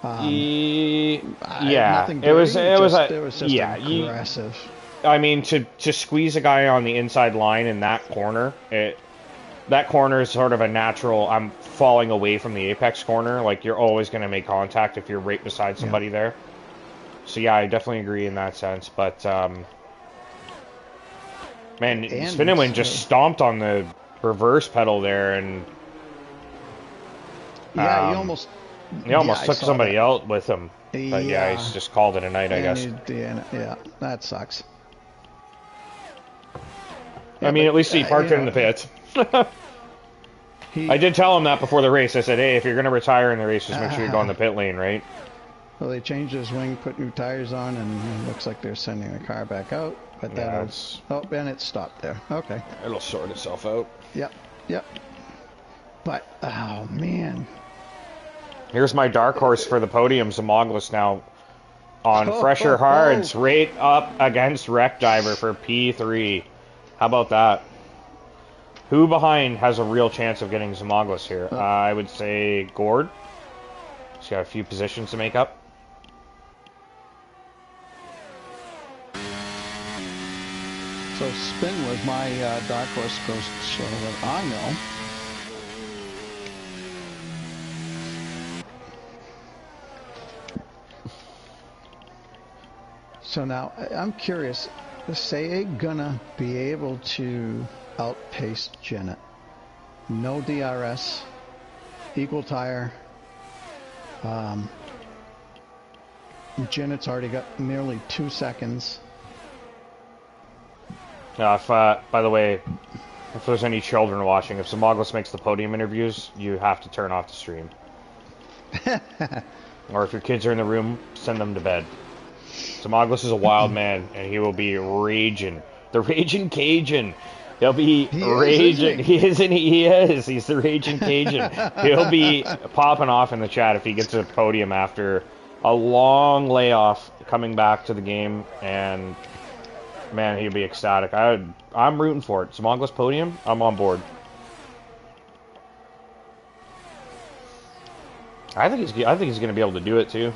Yeah, it was just aggressive. I mean, to squeeze a guy on the inside line in that corner, that corner is sort of a natural. I'm falling away from the apex corner. Like, you're always going to make contact if you're right beside somebody there. So yeah, I definitely agree in that sense. But man, Spin and Win just stomped on the reverse pedal there, and yeah, he almost took somebody out with him. But yeah, he's just called it a night, I guess. Yeah, that sucks. I mean, at least he parked it in the pits. I did tell him that before the race. I said, hey, if you're going to retire in the race, just make sure you go in the pit lane, right? Well, they changed his wing, put new tires on, and it looks like they're sending the car back out. But oh, and it stopped there. Okay. It'll sort itself out. Yep. But, oh, man. Here's my dark horse for the podium, Zamoglis now on fresher hards, right up against Wreck Diver for P3. How about that? Who behind has a real chance of getting Zamoglis here? I would say Gord. He's got a few positions to make up. So Spin was my dark horse, goes so that I know. So now, I'm curious, Say gonna be able to outpace Janet. No DRS, equal tire. Janet's already got nearly 2 seconds. By the way, if there's any children watching, if Zimaglis makes the podium interviews, you have to turn off the stream. Or if your kids are in the room, send them to bed. Zimaglis is a wild man, and he will be raging. The Raging Cajun. He'll be raging. He isn't he? He is. He's the Raging Cajun. He'll be popping off in the chat if he gets a podium after a long layoff coming back to the game, and man, he'll be ecstatic. I'm rooting for it. Zimaglis podium, I'm on board. I think he's going to be able to do it too.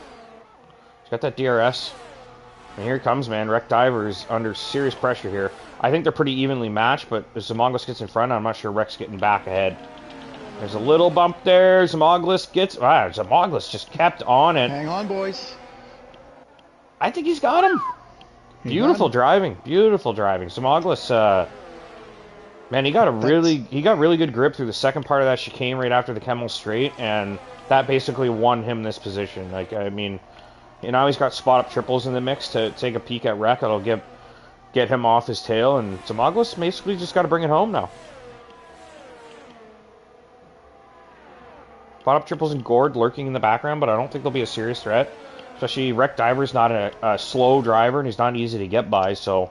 He's got that DRS. And here he comes, man. Wreck Diver's under serious pressure here. I think they're pretty evenly matched, but if Zimaglis gets in front, I'm not sure Wreck's getting back ahead. There's a little bump there. Zimaglis gets... Wow, Zimaglis just kept on it. Hang on, boys. I think he's got him. Beautiful driving. Beautiful driving. Zimaglis, man, he got really good grip through the second part of that chicane right after the Kemmel straight, and that basically won him this position. Like, I mean... You know, he's got spot-up triples in the mix to take a peek at Wreck. It'll get him off his tail, and Zimaglis basically just got to bring it home now. Spot-up triples and Gord lurking in the background, but I don't think they'll be a serious threat. Especially Wreck Diver's not a slow driver, and he's not easy to get by, so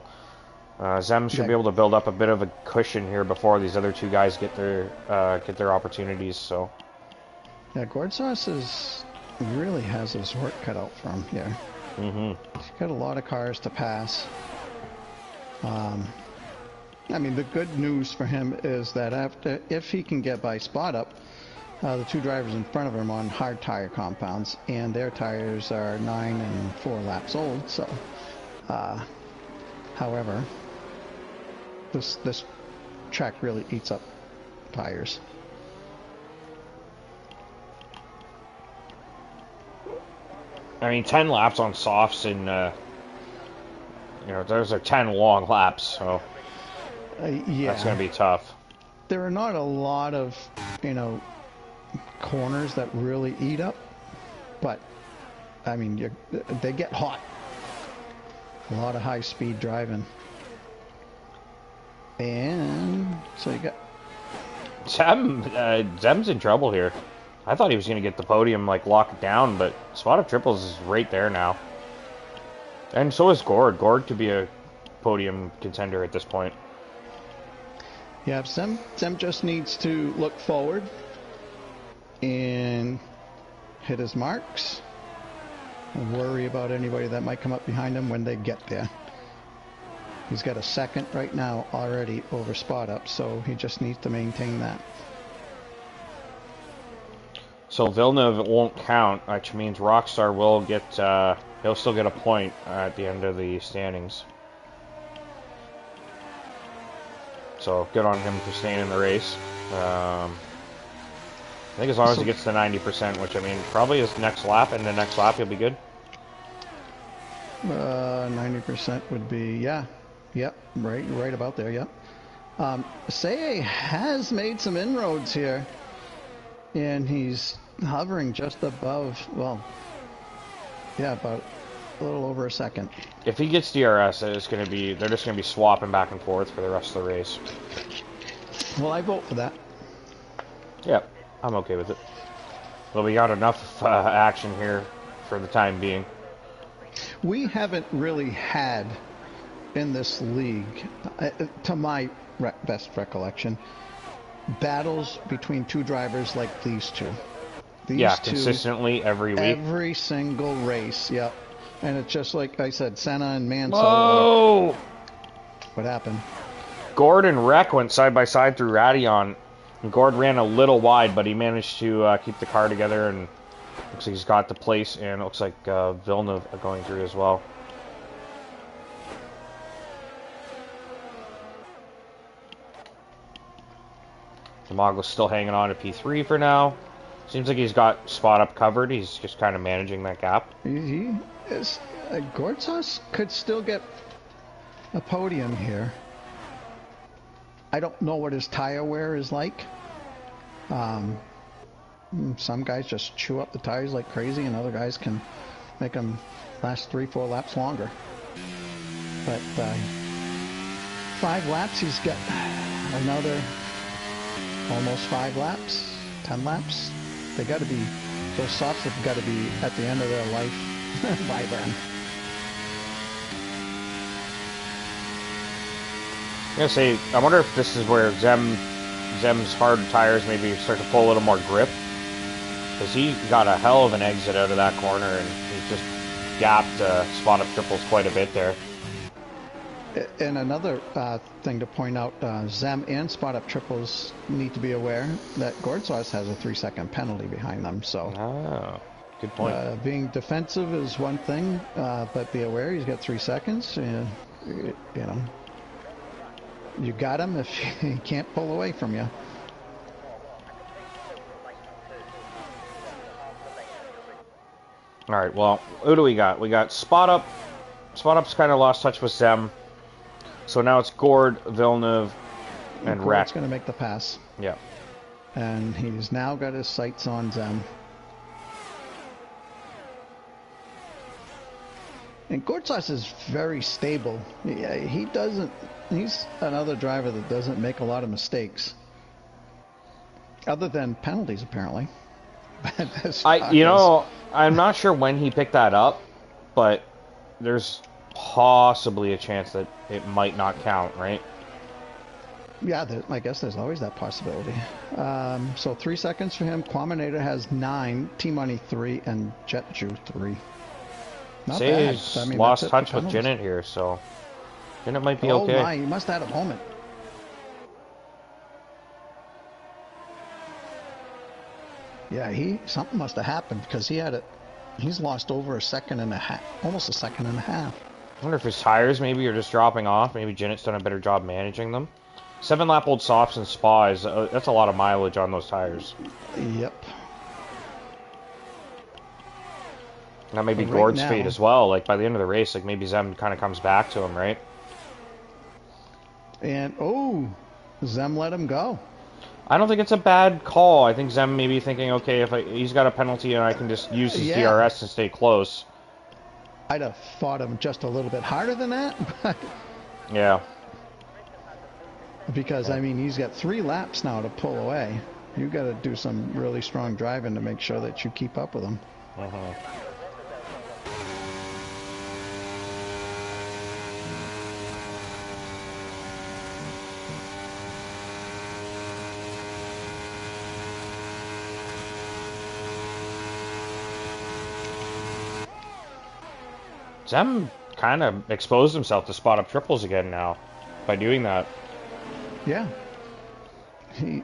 Zem should be able to build up a bit of a cushion here before these other two guys get their opportunities. So yeah, Gordsauce really has his work cut out for him here. He's got a lot of cars to pass. I mean, the good news for him is that if he can get by spot up, the two drivers in front of him are on hard tire compounds, and their tires are 9 and 4 laps old. So, however, this track really eats up tires. I mean, 10 laps on softs and, those are 10 long laps, so yeah, that's going to be tough. There are not a lot of, corners that really eat up, but, I mean, they get hot. A lot of high-speed driving. And so you got... Zem's in trouble here. I thought he was going to get the podium, locked down, but spot of triples is right there now. And so is Gord. Gord could be a podium contender at this point. Yeah, Zem just needs to look forward and hit his marks and worry about anybody that might come up behind him when they get there. He's got a second right now already over spot up, so he just needs to maintain that. So Villeneuve won't count, which means Rockstar will get, he'll still get a point at the end of the standings. So good on him for staying in the race. I think as long as he gets to 90%, which I mean, probably his next lap, and the next lap he'll be good. 90% would be, yeah. Yep, right about there, yep. Seye has made some inroads here, and he's hovering just above, well, yeah, about a little over a second. If he gets DRS, they're just going to be swapping back and forth for the rest of the race. Well, I vote for that. Yeah, I'm okay with it. Well, we got enough action here for the time being. We haven't really had in this league, to my best recollection, battles between two drivers like these two. These two, consistently every week. Every single race, yep. And it's just like I said, Senna and Mansell. Whoa! What happened? Gord and Wreck went side by side through Radeon. And Gord ran a little wide, but he managed to keep the car together, and looks like he's got the place, and it looks like Villeneuve going through as well. Zimaglis still hanging on to P3 for now. Seems like he's got spot up covered. He's just kind of managing that gap. He is. Gordsauce could still get a podium here. I don't know what his tire wear is like. Some guys just chew up the tires like crazy, and other guys can make them last 3-4 laps longer. But 5 laps, he's got another almost 5 laps, 10 laps. They got to be, those softs have got to be at the end of their life by then. I'm gonna say, I wonder if this is where Zem's hard tires maybe start to pull a little more grip, because he got a hell of an exit out of that corner, and he's just gapped spot up triples quite a bit there. And another thing to point out, Zem and spot up triples need to be aware that Gordsauce has a 3-second penalty behind them. So, good point. Being defensive is one thing, but be aware he's got 3 seconds. You know, you got him if he can't pull away from you. All right, well, who do we got? We got Spot Up. Spot Up's kind of lost touch with Zem. So now it's Gord, Villeneuve, and Rek. Gord's going to make the pass. Yeah. And he's now got his sights on Zem. And Gordsauce is very stable. He doesn't... He's another driver that doesn't make a lot of mistakes. Other than penalties, apparently. I'm not sure when he picked that up, but there's possibly a chance that it might not count, right? Yeah, I guess there's always that possibility. So 3 seconds for him. Quaminator has 9, T-Money 3, and Jetju 3. Not bad. He's lost touch with Jinnit here, so Jinnit might be okay. Oh my, he must have had a moment. Yeah, something must have happened, because he's lost over a second and a half, almost a second and a half. I wonder if his tires maybe are just dropping off. Maybe Jinnit's done a better job managing them. 7-lap old softs and spas, that's a lot of mileage on those tires. Yep. That may be Gord's fate as well. Like, by the end of the race, like, maybe Zem kind of comes back to him, right? And, Zem let him go. I don't think it's a bad call. I think Zem may be thinking, okay, if he's got a penalty and I can just use his DRS and stay close. I'd have fought him just a little bit harder than that. Yeah. Because, I mean, he's got 3 laps now to pull away. You've got to do some really strong driving to make sure that you keep up with him. Zem kind of exposed himself to spot up triples again now by doing that. Yeah. We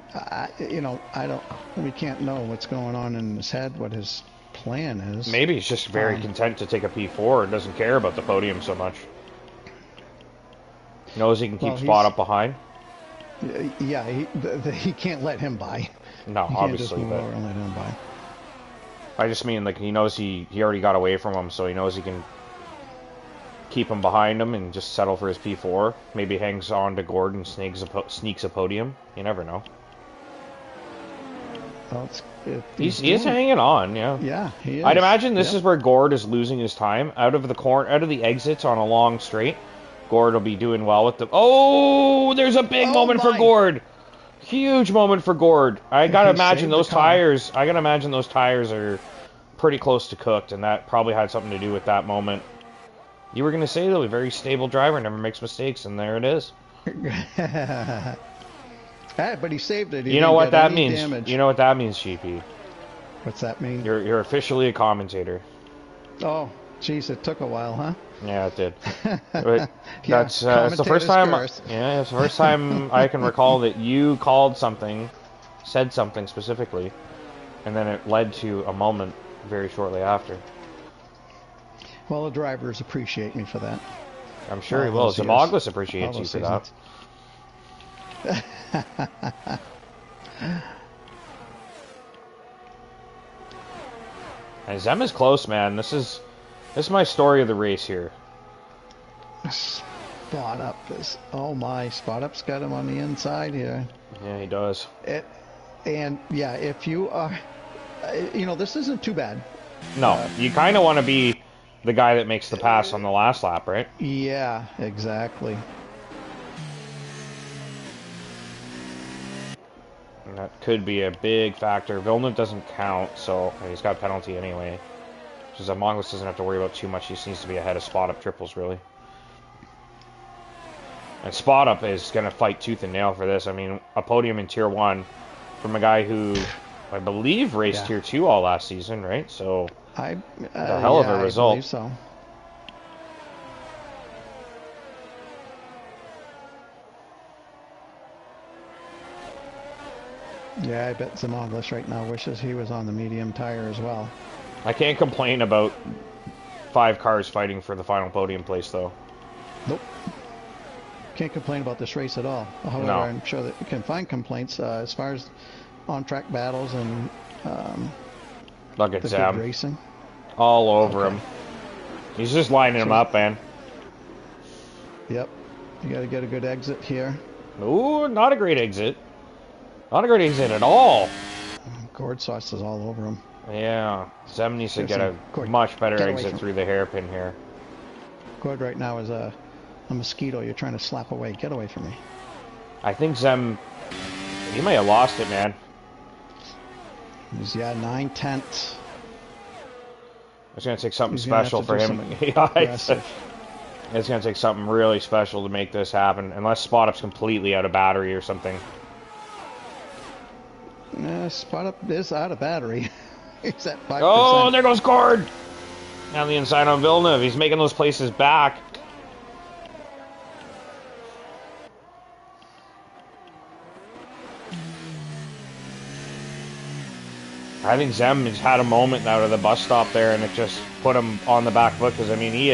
can't know what's going on in his head, what his plan is. Maybe he's just very content to take a P4 and doesn't care about the podium so much. Knows he can keep spot up behind. Yeah, he can't let him by. No, obviously, but let him by. I just mean, like, he knows he already got away from him, so he knows he can keep him behind him and just settle for his P4. Maybe hangs on to Gord and sneaks a podium. You never know. Well, he is hanging on, yeah. Yeah, he is. I'd imagine this is where Gord is losing his time. Out of the exits on a long straight, Gord will be doing well with the... Oh, there's a big moment for Gord. Huge moment for Gord. I gotta imagine those tires. I gotta imagine those tires are pretty close to cooked, and that probably had something to do with that moment. You were gonna say though, a very stable driver, never makes mistakes, and there it is. But he saved it. You know what that means? You know what that means, Sheepy? What's that mean? You're officially a commentator. Oh, jeez, it took a while, huh? Yeah, it did. But that's the first time. Yeah, it's the first time I can recall that you called something, said something specifically, and then it led to a moment very shortly after. Well, the drivers appreciate me for that. I'm sure he will. Zamoglis appreciates you for that. And Zem is close, man. This is my story of the race here. Spot Up is, oh my, Spot Up's got him on the inside here. Yeah, he does. And yeah, if you are, you know, this isn't too bad. No, you kind of want to be the guy that makes the pass on the last lap, right? Yeah, exactly. And that could be a big factor. Villeneuve doesn't count, so he's got a penalty anyway. So Mongolis doesn't have to worry about too much. He just needs to be ahead of Spot Up triples, really. And Spot Up is going to fight tooth and nail for this. I mean, a podium in Tier 1 from a guy who, I believe, raced Tier 2 all last season, right? So, a hell of a result. I believe so. Yeah, I bet Zamoglis right now wishes he was on the medium tire as well. I can't complain about 5 cars fighting for the final podium place, though. Nope. Can't complain about this race at all. However, No. I'm sure that you can find complaints as far as on-track battles and Look at the Zam. good racing. All over him. He's just lining him up, man. Yep. You got to get a good exit here. Ooh, not a great exit. Not a great exit at all. Gourd sauce is all over him. Yeah. Zem needs to get a Gord, much better get away exit from through the hairpin here. Gourd right now is a mosquito you're trying to slap away. Get away from me. I think Zem, he may have lost it, man. He's, 9/10. It's going to take something He's gonna special have for to do him. something Yeah, aggressive. it's going to take something really special to make this happen, unless Spot Up's completely out of battery or something. Spot Up is out of battery. He's at 5%. Oh, there goes Cord! Down the inside on Villeneuve. He's making those places back. I think Zem has had a moment out of the bus stop there, and it just put him on the back foot, because, I mean, he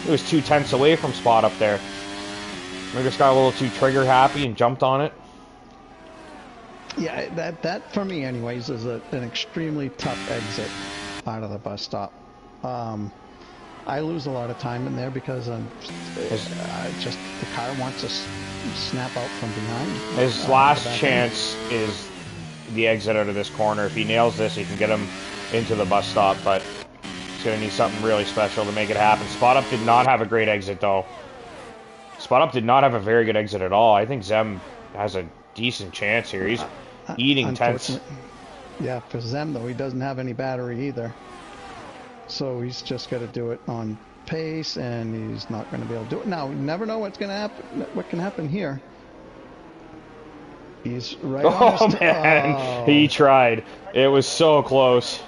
was 2/10 away from Spot Up there. Maybe just got a little too trigger happy and jumped on it. Yeah, that for me anyways is an extremely tough exit out of the bus stop. I lose a lot of time in there because just the car wants to snap out from behind. His last chance is the exit out of this corner. If he nails this, he can get him into the bus stop, but he's going to need something really special to make it happen. Spot Up did not have a great exit, though. Spot Up did not have a very good exit at all. I think Zem has a decent chance here. He's eating tenths. Yeah, for Zem, though, he doesn't have any battery either. So he's just got to do it on pace, and he's not going to be able to do it. Now, you never know what's going to happen. What can happen here? He's right on his man, he tried. It was so close.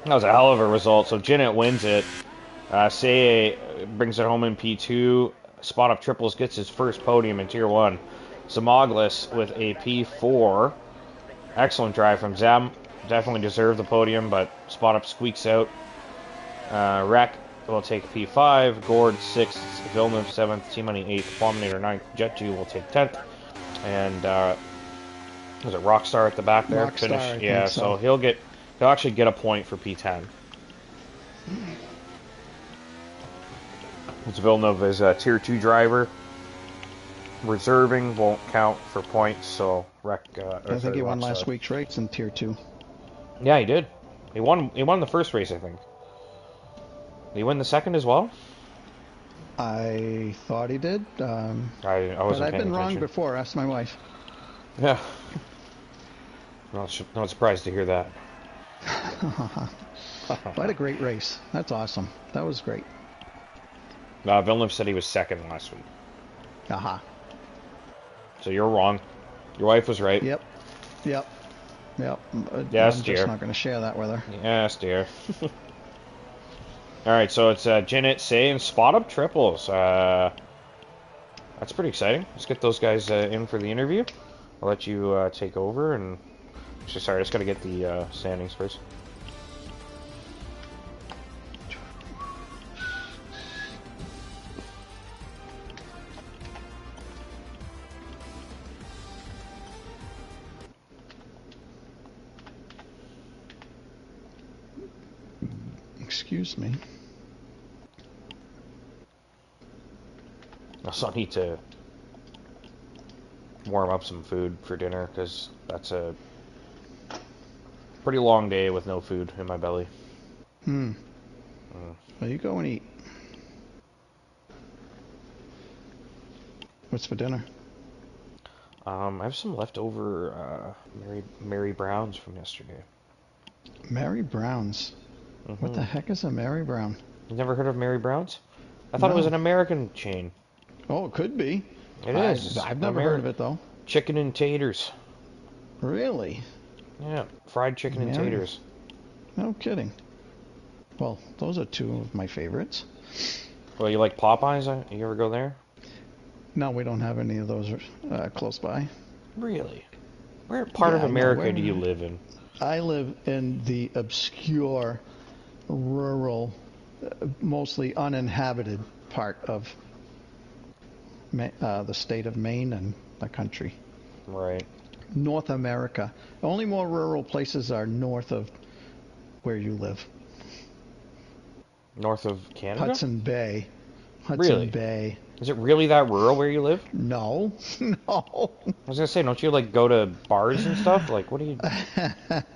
That was a hell of a result. So Jinnit wins it. Seye brings it home in P2. Spot Up Triples gets his first podium in Tier 1. Zamoglis with a P4. Excellent drive from Zem. Definitely deserved the podium, but Spot Up squeaks out. Wreck will take P5. Gord 6th. Villeneuve 7th. T-Money 8th. Fulminator 9th. Jet2 will take 10th. And was it Rockstar at the back there? Rockstar, yeah, so he'll actually get a point for P10. It's Villeneuve is a Tier 2 driver. Reserving won't count for points, so Wreck. I think he won last week's race in Tier 2. Yeah, he did. He won the first race, I think. Did he win the second as well? I thought he did. I wasn't but I've paying been attention. wrong before. Ask my wife. Yeah. Not surprised to hear that. What a great race. That's awesome. That was great. Villeneuve said he was second last week. Aha. So you're wrong. Your wife was right. Yep. Yes, dear. I'm just not going to share that with her. Yes, dear. Alright, so it's Jinnit, Seye, and Spot Up Triples. That's pretty exciting. Let's get those guys in for the interview. I'll let you take over. And actually, sorry, I just got to get the standings first. Excuse me. also need to warm up some food for dinner because that's a pretty long day with no food in my belly. Well, you go and eat. What's for dinner? I have some leftover Mary Browns from yesterday. Mary Brown's. What the heck is a Mary Brown? You never heard of Mary Brown's? I thought it was No. an American chain. Oh, it could be. It is. I've never heard of it, though. Chicken and taters. Really? Yeah, fried chicken and taters. No kidding. Well, those are two of my favorites. Well, you like Popeyes? You ever go there? No, we don't have any of those close by. Really? Where part of America do you live in? I live in the obscure, rural, mostly uninhabited part of the state of Maine and the country. Right. North America. Only more rural places are north of where you live. North of Canada? Hudson Bay. Really? Bay. Is it really that rural where you live? No. No. I was gonna say, don't you like go to bars and stuff? Like, what do you?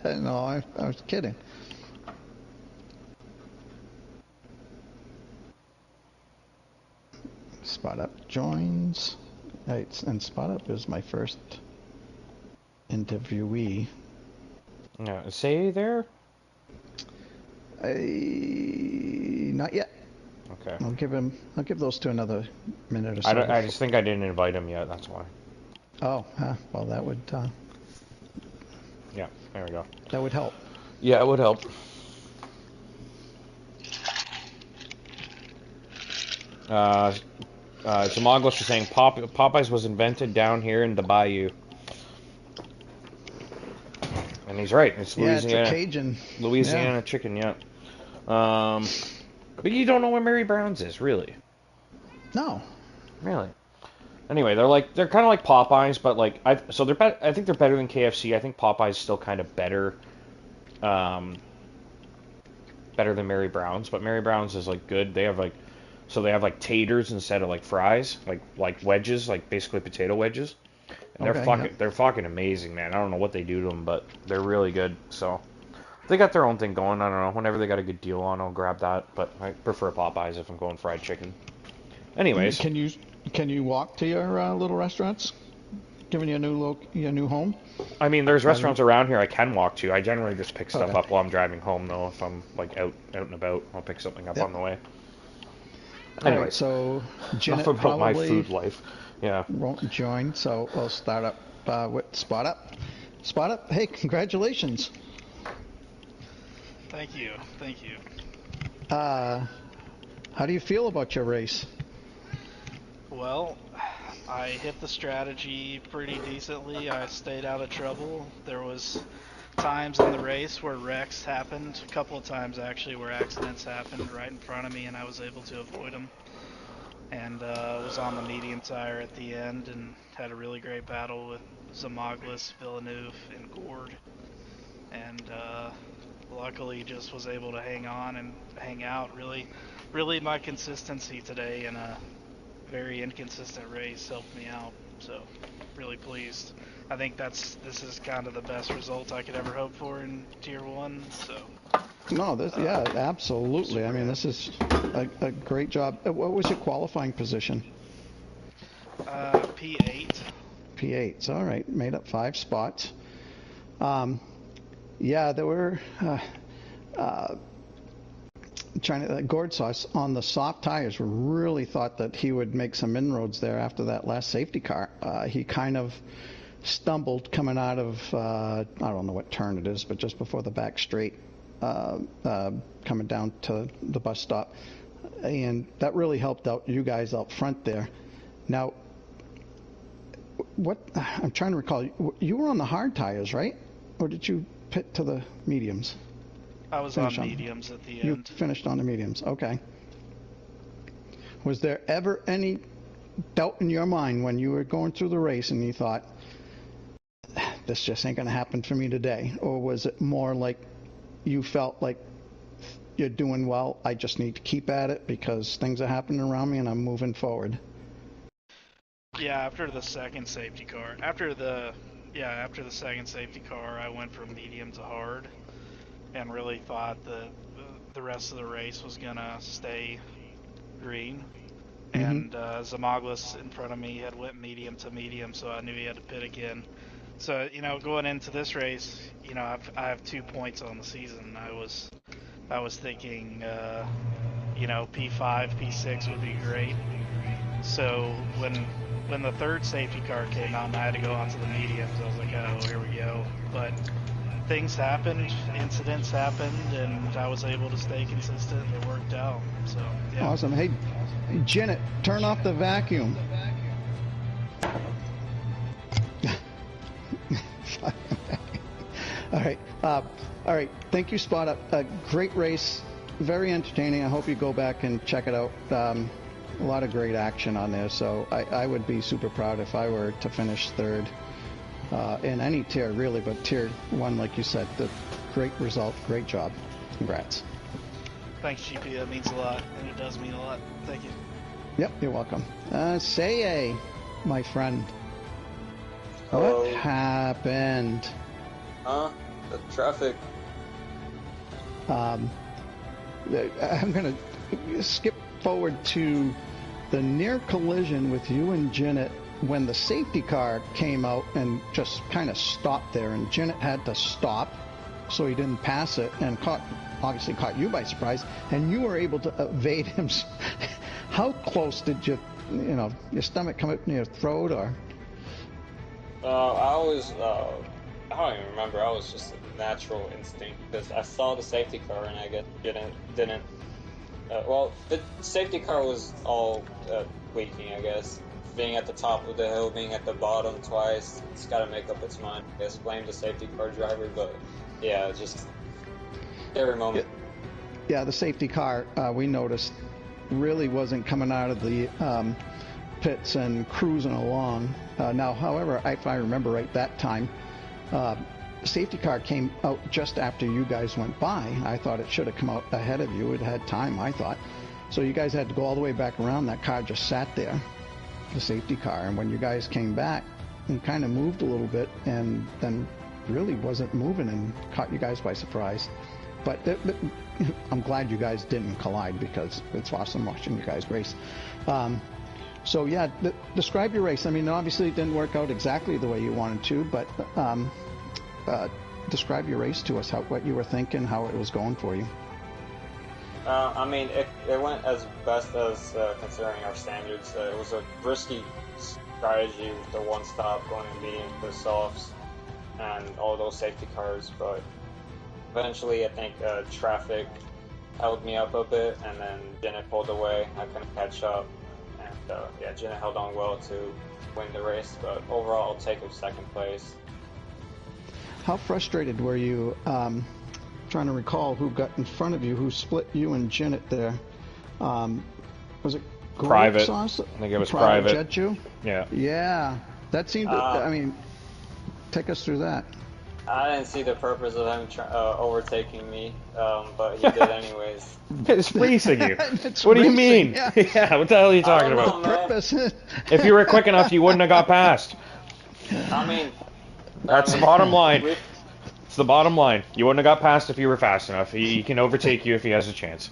No, I was kidding. Spot Up joins. Right, and Spot Up is my first interviewee. Yeah, say there? Not yet. Okay. I'll give those two another minute or so. I just think I didn't invite him yet, that's why. Oh, well that would Yeah, there we go. that would help. Yeah, it would help. Zamaglus is saying Popeyes was invented down here in the Bayou. And he's right. It's Louisiana. It's a Cajun. Louisiana chicken, yeah. But you don't know where Mary Brown's is, really. No. Really. Anyway, they're kind of like Popeyes, but like I think they're better than KFC. I think Popeyes is still kind of better than Mary Brown's, but Mary Brown's is like good. They have like taters instead of like fries, like wedges, like basically potato wedges. And they're fucking amazing, man. I don't know what they do to them, but they're really good. So they got their own thing going. I don't know. Whenever they got a good deal on, I'll grab that. But I prefer Popeyes if I'm going fried chicken. Anyways, can you walk to your little restaurants, given your new home? I mean, there's restaurants around here I can walk to. I generally just pick stuff up while I'm driving home, though. If I'm like out and about, I'll pick something up on the way. Anyway, right, so enough about my food life. Yeah. Won't join, so we'll start up with Spot Up. Spot Up, hey, congratulations. Thank you. How do you feel about your race? Well, I hit the strategy pretty decently. I stayed out of trouble. There was times in the race where wrecks happened, a couple of times actually, where accidents happened right in front of me, and I was able to avoid them. And was on the medium tire at the end and had a really great battle with Zamaglus, Villeneuve, and Gord. And luckily just was able to hang on and hang out. Really my consistency today in a very inconsistent race helped me out. So really pleased. I think this is kind of the best result I could ever hope for in Tier 1. So. No, absolutely. I mean, this is a great job. What was your qualifying position? P8. P8. All right, made up 5 spots. Yeah, there were Gord sauce on the soft tires. Really thought that he would make some inroads there after that last safety car. He kind of stumbled coming out of I don't know what turn it is, but just before the back straight. Coming down to the bus stop, and that really helped out you guys out front there. Now, what I'm trying to recall, you were on the hard tires, right? Or did you pit to the mediums? I was on mediums at the end. You finished on the mediums, okay. Was there ever any doubt in your mind when you were going through the race and you thought, this just ain't gonna happen for me today? Or was it more like you felt like you're doing well, I just need to keep at it because things are happening around me and I'm moving forward? Yeah, after the second safety car. After the second safety car, I went from medium to hard, and really thought that the rest of the race was gonna stay green. And Zamaglis in front of me had went medium to medium, so I knew he had to pit again. So going into this race, I have 2 points on the season. I was thinking, P5, P6 would be great. So when the third safety car came out and I had to go onto the mediums, I was like, oh, here we go. But things happened, incidents happened, and I was able to stay consistent. It worked out. So yeah. Awesome. Hey, Janet, turn off the vacuum. All right. Thank you, Spot Up. A great race, very entertaining. I hope you go back and check it out. A lot of great action on there. So I would be super proud if I were to finish third in any tier, really. But tier 1, like you said, the great result, great job. Congrats. Thanks, GP. That means a lot, and it does mean a lot. Thank you. Yep, you're welcome. Say, my friend. Hello. What happened? The traffic. I'm going to skip forward to the near collision with you and Janet when the safety car came out and just kind of stopped there, and Janet had to stop so he didn't pass it, and obviously caught you by surprise, and you were able to evade him. How close did your stomach come up in your throat, or? I don't even remember. I was just a natural instinct because I saw the safety car and I didn't. Well, the safety car was all tweaking, I guess. Being at the top of the hill, being at the bottom twice, it's got to make up its mind. I guess blame the safety car driver, but yeah, just every moment. Yeah, the safety car, we noticed, really wasn't coming out of the pits and cruising along. Now, however, if I remember right, that time, safety car came out just after you guys went by. I thought it should have come out ahead of you. It had time, I thought. So you guys had to go all the way back around. That car just sat there, the safety car. And when you guys came back, it kind of moved a little bit and then really wasn't moving and caught you guys by surprise. But I'm glad you guys didn't collide because it's awesome watching you guys race. So yeah, describe your race. I mean, obviously it didn't work out exactly the way you wanted to, but describe your race to us, what you were thinking, how it was going for you. I mean, it went as best as considering our standards. It was a risky strategy with the one stop going medium to softs and all those safety cars, but eventually I think traffic held me up a bit, and then Jenna pulled away. I couldn't catch up, and yeah, Jenna held on well to win the race, but overall I'll take a second place. How frustrated were you? Trying to recall who got in front of you, who split you and Janet there. Was it Private? Sauce? I think it was Private. Jet you? Yeah. Yeah. That seemed to, I mean, take us through that. I didn't see the purpose of him overtaking me, but he did anyways. It's racing you. What do you mean? Yeah. Yeah, what the hell are you talking about? Purpose. If you were quick enough, you wouldn't have got past. I mean, That's the bottom line. It's the bottom line. You wouldn't have got past if you were fast enough. He can overtake you if he has a chance.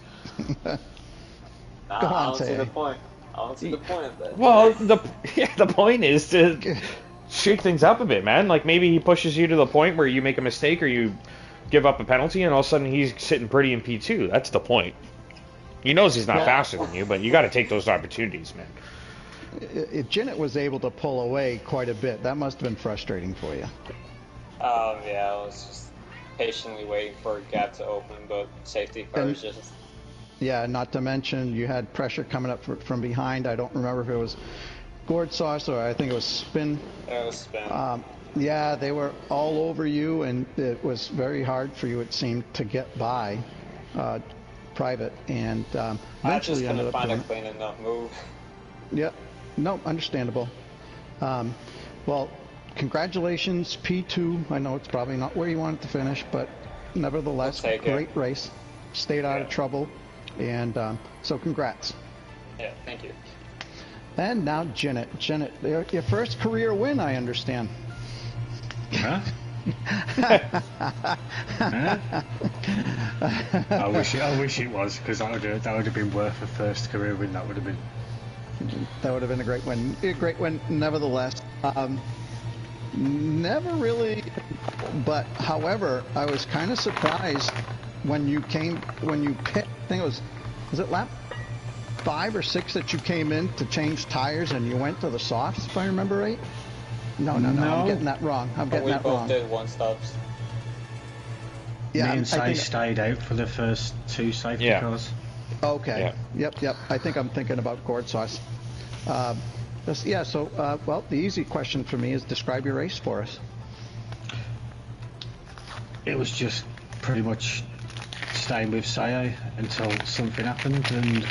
I don't see the point. I don't see the point of that. Well, the point is to shake things up a bit, man. Like maybe he pushes you to the point where you make a mistake or you give up a penalty, and all of a sudden he's sitting pretty in P2. That's the point. He knows he's not faster than you, but you got to take those opportunities, man. Janet was able to pull away quite a bit. That must have been frustrating for you. Yeah, I was just patiently waiting for a gap to open, but safety cars just... Yeah, not to mention you had pressure coming up from behind. I don't remember if it was Gourd Sauce or I think it was Spin. It was Spin. Yeah, they were all over you, and it was very hard for you, it seemed, to get by Private. And I just eventually couldn't find a clean enough move. Yeah, no, understandable. Well, congratulations, P2. I know it's probably not where you wanted to finish, but nevertheless, great race. Stayed out of trouble, and so congrats. Yeah, thank you. And now Janet. Janet, your first career win, I understand. Huh? Huh? I wish it was, because that would have been worth a first career win. That would have been a great win. A great win, nevertheless. Never really, but however, I was kind of surprised when you picked. I think was it lap 5 or 6 that you came in to change tires and you went to the softs, if I remember right. No, I'm getting that wrong. We both did one stops. Yeah, me and Say stayed out for the first 2 safety cars. Okay. Yeah. Yep. I think I'm thinking about gourd sauce. So, well, the easy question for me is describe your race for us. It was just pretty much staying with Sayo until something happened, and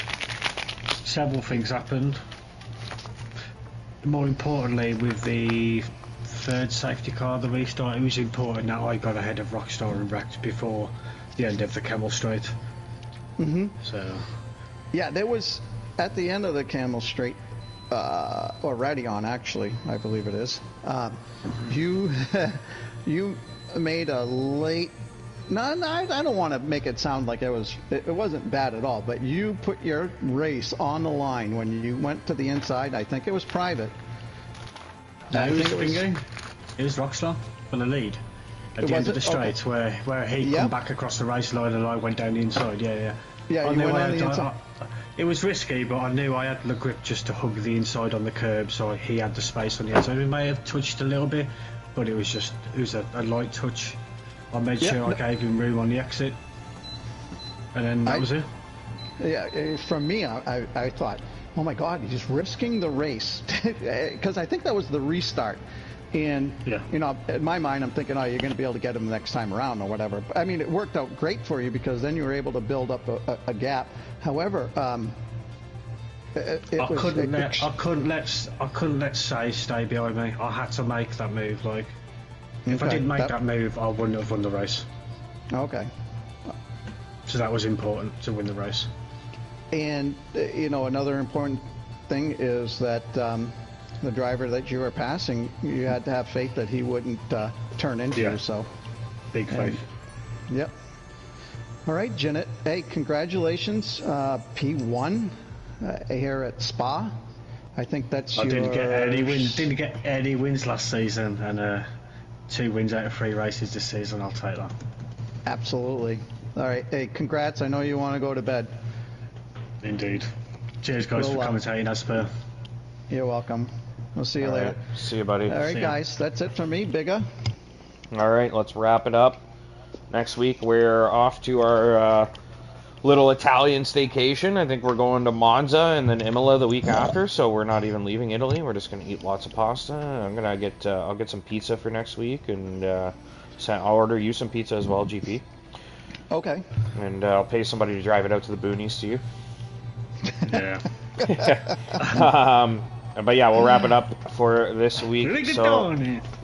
several things happened. More importantly, with the 3rd safety car, the restart, it was important that I got ahead of Rockstar and Rex before the end of the Camel Straight. So, yeah, there was at the end of the Camel Straight, or Radion actually, I believe it is. You made a late. No, I don't want to make it sound like it wasn't bad at all, but you put your race on the line when you went to the inside. I think it was private. No, it was Rockstar for the lead at the end of the straight, where he come back across the race line and I went down the inside. Yeah, you went on the inside. It was risky, but I knew I had the grip just to hug the inside on the curb, so he had the space on the outside. We may have touched a little bit, but it was a light touch. I made sure I gave him room on the exit, and then that was it. Yeah, for me, I thought, oh my God, he's risking the race, because I think that was the restart. And, you know, in my mind, I'm thinking, oh, you're going to be able to get him the next time around or whatever. I mean, it worked out great for you because then you were able to build up a gap. However, I couldn't let Say stay behind me. I had to make that move. Like, if I didn't make that move, I wouldn't have won the race. Okay. So that was important to win the race. And, you know, another important thing is that the driver that you were passing, you had to have faith that he wouldn't turn into you. So big faith. Yep. All right, Janet. Hey, congratulations, P1 here at Spa. I think that's didn't get any wins. Didn't get any wins last season, and 2 wins out of 3 races this season. I'll take that. Absolutely. All right. Hey, congrats. I know you want to go to bed. Indeed. Cheers, guys, for commentating as per. You're welcome. We'll see you later. See you, buddy. All right, guys. That's it for me, Bigga. All right, let's wrap it up. Next week, we're off to our little Italian staycation. I think we're going to Monza and then Imola the week after, so we're not even leaving Italy. We're just going to eat lots of pasta. I'll get some pizza for next week, and I'll order you some pizza as well, GP. Okay. And I'll pay somebody to drive it out to the boonies to you. Yeah. But yeah, we'll wrap it up for this week. So,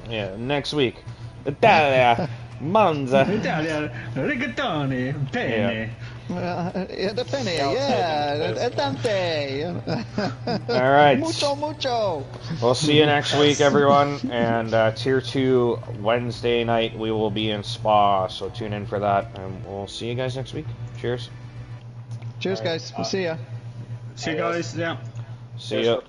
yeah, next week. Italia, Monza. Italia, rigatoni, penne. The penne, yeah, tante. All right. Mucho. We'll see you next week, everyone. And Tier 2 Wednesday night, we will be in Spa, so tune in for that. And we'll see you guys next week. Cheers. Cheers, guys. We'll see ya. See you guys. Yeah. See ya.